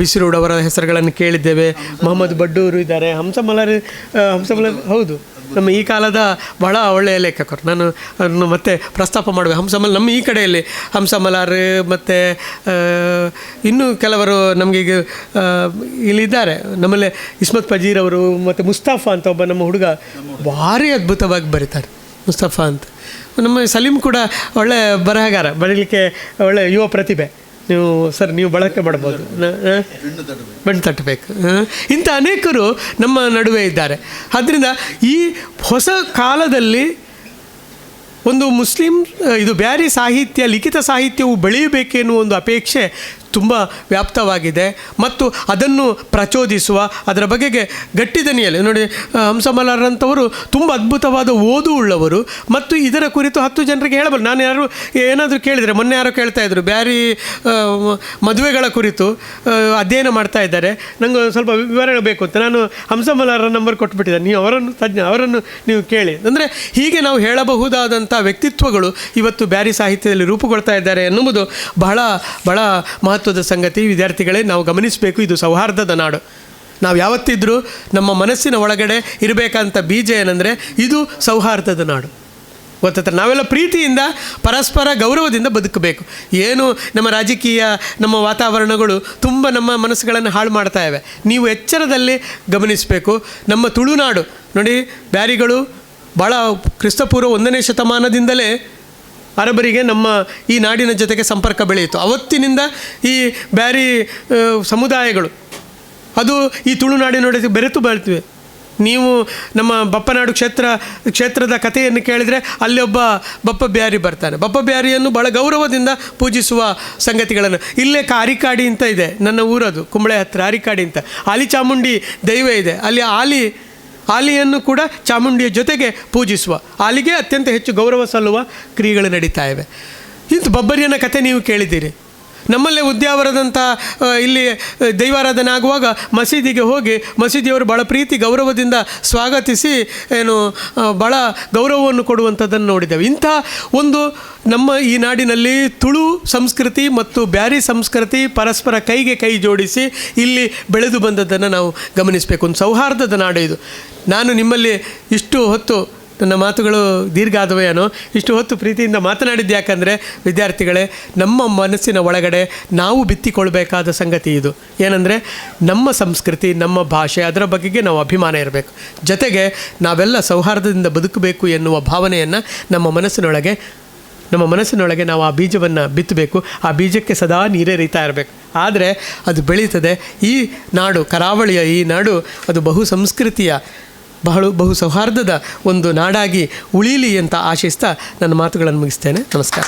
ಬಿಸಿರೋಡ್ ಅವರ ಹೆಸರುಗಳನ್ನು ಕೇಳಿದ್ದೇವೆ. ಮೊಹಮ್ಮದ್ ಬಡ್ಡೂರು ಇದ್ದಾರೆ. ಹಂಸಮಲಾರ್ ಹೌದು, ನಮ್ಮ ಈ ಕಾಲದ ಬಹಳ ಒಳ್ಳೆಯ ಲೇಖಕರು. ನಾನು ಅದನ್ನು ಮತ್ತೆ ಪ್ರಸ್ತಾಪ ಮಾಡುವೆ. ನಮ್ಮ ಈ ಕಡೆಯಲ್ಲಿ ಹಂಸಮಲಾರ್ ಮತ್ತು ಇನ್ನೂ ಕೆಲವರು ನಮಗೀಗ ಇಲ್ಲಿದ್ದಾರೆ. ನಮ್ಮಲ್ಲಿ ಇಸ್ಮತ್ ಫಜೀರ್ ಅವರು ಮತ್ತು ಮುಸ್ತಫಾ ಅಂತ ಒಬ್ಬ ನಮ್ಮ ಹುಡುಗ ಭಾರಿ ಅದ್ಭುತವಾಗಿ ಬರೀತಾರೆ, ಮುಸ್ತಫಾ ಅಂತ. ನಮ್ಮ ಸಲೀಂ ಕೂಡ ಒಳ್ಳೆಯ ಬರಹಗಾರ, ಬರೀಲಿಕ್ಕೆ ಒಳ್ಳೆಯ ಯುವ ಪ್ರತಿಭೆ. ನೀವು ಬಳಕೆ ಮಾಡ್ಬೋದು, ಬೆಣ್ಣು ತಟ್ಟಬೇಕು. ಇಂಥ ಅನೇಕರು ನಮ್ಮ ನಡುವೆ ಇದ್ದಾರೆ. ಆದ್ದರಿಂದ ಈ ಹೊಸ ಕಾಲದಲ್ಲಿ ಒಂದು ಮುಸ್ಲಿಂ ಬ್ಯಾರಿ ಸಾಹಿತ್ಯ, ಲಿಖಿತ ಸಾಹಿತ್ಯವು ಬೆಳೆಯಬೇಕೆನ್ನುವ ಒಂದು ಅಪೇಕ್ಷೆ ತುಂಬ ವ್ಯಾಪ್ತವಾಗಿದೆ ಮತ್ತು ಅದನ್ನು ಪ್ರಚೋದಿಸುವ, ಅದರ ಬಗೆಗೆ ಗಟ್ಟಿ ದನಿಯಲ್ಲಿ ನೋಡಿ, ಹಂಸಮಲಾರಂಥವರು ತುಂಬ ಅದ್ಭುತವಾದ ಓದು ಉಳ್ಳವರು ಮತ್ತು ಇದರ ಕುರಿತು 10 ಜನರಿಗೆ ಹೇಳಬಲ್ಲ. ನಾನು ಏನಾದರೂ ಕೇಳಿದರೆ, ಮೊನ್ನೆ ಯಾರೋ ಕೇಳ್ತಾಯಿದ್ರು ಬ್ಯಾರಿ ಮದುವೆಗಳ ಕುರಿತು ಅಧ್ಯಯನ ಮಾಡ್ತಾ ಇದ್ದಾರೆ, ನನಗೆ ಸ್ವಲ್ಪ ವಿವರಣೆ ಬೇಕು ಅಂತ. ನಾನು ಹಂಸಮಲಾರ ನಂಬರ್ ಕೊಟ್ಬಿಟ್ಟಿದ್ದೆ, ನೀವು ಅವರನ್ನು ನೀವು ಕೇಳಿ. ಅಂದರೆ ಹೀಗೆ ನಾವು ಹೇಳಬಹುದಾದಂಥ ವ್ಯಕ್ತಿತ್ವಗಳು ಇವತ್ತು ಬ್ಯಾರಿ ಸಾಹಿತ್ಯದಲ್ಲಿ ರೂಪುಗೊಳ್ತಾ ಇದ್ದಾರೆ ಎನ್ನುವುದು ಬಹಳ ಬಹಳ ಮಹತ್ವ ಮಹತ್ವದ ಸಂಗತಿ ವಿದ್ಯಾರ್ಥಿಗಳೇ, ನಾವು ಗಮನಿಸಬೇಕು. ಇದು ಸೌಹಾರ್ದದ ನಾಡು. ನಾವು ಯಾವತ್ತಿದ್ರೂ ನಮ್ಮ ಮನಸ್ಸಿನ ಒಳಗಡೆ ಇರಬೇಕಂತ ಬೀಜ ಏನಂದರೆ ಇದು ಸೌಹಾರ್ದದ ನಾಡು. ಗೊತ್ತ, ನಾವೆಲ್ಲ ಪ್ರೀತಿಯಿಂದ ಪರಸ್ಪರ ಗೌರವದಿಂದ ಬದುಕಬೇಕು. ಏನು ನಮ್ಮ ರಾಜಕೀಯ ನಮ್ಮ ವಾತಾವರಣಗಳು ತುಂಬ ನಮ್ಮ ಮನಸ್ಸುಗಳನ್ನು ಹಾಳು ಮಾಡ್ತಾ ಇವೆ. ನೀವು ಎಚ್ಚರದಲ್ಲಿ ಗಮನಿಸಬೇಕು. ನಮ್ಮ ತುಳುನಾಡು ನೋಡಿ, ಬ್ಯಾರಿಗಳು ಭಾಳ ಕ್ರಿಸ್ತಪೂರ್ವ 1ನೇ ಶತಮಾನದಿಂದಲೇ ಅರಬರಿಗೆ ನಮ್ಮ ಈ ನಾಡಿನ ಜೊತೆಗೆ ಸಂಪರ್ಕ ಬೆಳೆಯಿತು. ಅವತ್ತಿನಿಂದ ಈ ಬ್ಯಾರಿ ಸಮುದಾಯಗಳು ಅದು ಈ ತುಳುನಾಡಿನೊಳಗೆ ಬೆರೆತು ಬಾಳ್ತಿವೆ. ನೀವು ನಮ್ಮ ಬಪ್ಪನಾಡು ಕ್ಷೇತ್ರದ ಕಥೆಯನ್ನು ಕೇಳಿದರೆ ಅಲ್ಲಿ ಒಬ್ಬ ಬಪ್ಪ ಬ್ಯಾರಿ ಬರ್ತಾನೆ. ಬಪ್ಪ ಬ್ಯಾರಿಯನ್ನು ಭಾಳ ಗೌರವದಿಂದ ಪೂಜಿಸುವ ಸಂಗತಿಗಳನ್ನು ಇಲ್ಲೇ ಅರಿಕಾಡಿ ಅಂತ ಇದೆ, ನನ್ನ ಊರದು ಕುಂಬಳೆ ಹತ್ತಿರ ಅರಿಕಾಡಿ ಅಂತ. ಆಲಿ ಚಾಮುಂಡಿ ದೈವ ಇದೆ ಅಲ್ಲಿ. ಆಲಿಯನ್ನು ಕೂಡ ಚಾಮುಂಡಿಯ ಜೊತೆಗೆ ಪೂಜಿಸುವ, ಆಲಿಗೆ ಅತ್ಯಂತ ಹೆಚ್ಚು ಗೌರವ ಸಲ್ಲುವ ಕ್ರಿಯೆಗಳು ನಡೀತಾ ಇವೆ. ಇಂಥ ಬಬ್ಬರಿಯನ ಕಥೆ ನೀವು ಕೇಳಿದ್ದೀರಿ. ನಮ್ಮಲ್ಲೇ ಉದ್ಯಾವರದಂಥ ಇಲ್ಲಿ ದೈವಾರಾಧನೆ ಆಗುವಾಗ ಮಸೀದಿಗೆ ಹೋಗಿ ಮಸೀದಿಯವರು ಭಾಳ ಪ್ರೀತಿ ಗೌರವದಿಂದ ಸ್ವಾಗತಿಸಿ ಭಾಳ ಗೌರವವನ್ನು ಕೊಡುವಂಥದ್ದನ್ನು ನೋಡಿದ್ದೇವೆ. ಇಂಥ ಒಂದು ನಮ್ಮ ಈ ನಾಡಿನಲ್ಲಿ ತುಳು ಸಂಸ್ಕೃತಿ ಮತ್ತು ಬ್ಯಾರಿ ಸಂಸ್ಕೃತಿ ಪರಸ್ಪರ ಕೈಗೆ ಕೈ ಜೋಡಿಸಿ ಇಲ್ಲಿ ಬೆಳೆದು ಬಂದದ್ದನ್ನು ನಾವು ಗಮನಿಸಬೇಕು. ಒಂದು ಸೌಹಾರ್ದದ ನಾಡು ಇದು. ನಾನು ನಿಮ್ಮಲ್ಲಿ ಇಷ್ಟು ಹೊತ್ತು, ನನ್ನ ಮಾತುಗಳು ದೀರ್ಘ ಆದವೇನೋ, ಇಷ್ಟು ಹೊತ್ತು ಪ್ರೀತಿಯಿಂದ ಮಾತನಾಡಿದ್ದು ಯಾಕಂದರೆ ವಿದ್ಯಾರ್ಥಿಗಳೇ, ನಮ್ಮ ಮನಸ್ಸಿನ ಒಳಗಡೆ ನಾವು ಬಿತ್ತಿಕೊಳ್ಬೇಕಾದ ಸಂಗತಿ ಇದು. ಏನಂದರೆ ನಮ್ಮ ಸಂಸ್ಕೃತಿ, ನಮ್ಮ ಭಾಷೆ, ಅದರ ಬಗೆಗೆ ನಾವು ಅಭಿಮಾನ ಇರಬೇಕು. ಜೊತೆಗೆ ನಾವೆಲ್ಲ ಸೌಹಾರ್ದದಿಂದ ಬದುಕಬೇಕು ಎನ್ನುವ ಭಾವನೆಯನ್ನು ನಮ್ಮ ಮನಸ್ಸಿನೊಳಗೆ ನಾವು ಆ ಬೀಜವನ್ನು ಬಿತ್ತಬೇಕು. ಆ ಬೀಜಕ್ಕೆ ಸದಾ ನೀರೇರಿತಾ ಇರಬೇಕು. ಆದರೆ ಅದು ಬೆಳೀತದೆ. ಈ ನಾಡು, ಕರಾವಳಿಯ ಈ ನಾಡು, ಅದು ಬಹು ಸಂಸ್ಕೃತಿಯ ಬಹು ಸೌಹಾರ್ದದ ಒಂದು ನಾಡಾಗಿ ಉಳೀಲಿ ಅಂತ ಆಶಿಸ್ತಾ ನನ್ನ ಮಾತುಗಳನ್ನು ಮುಗಿಸ್ತೇನೆ. ನಮಸ್ಕಾರ.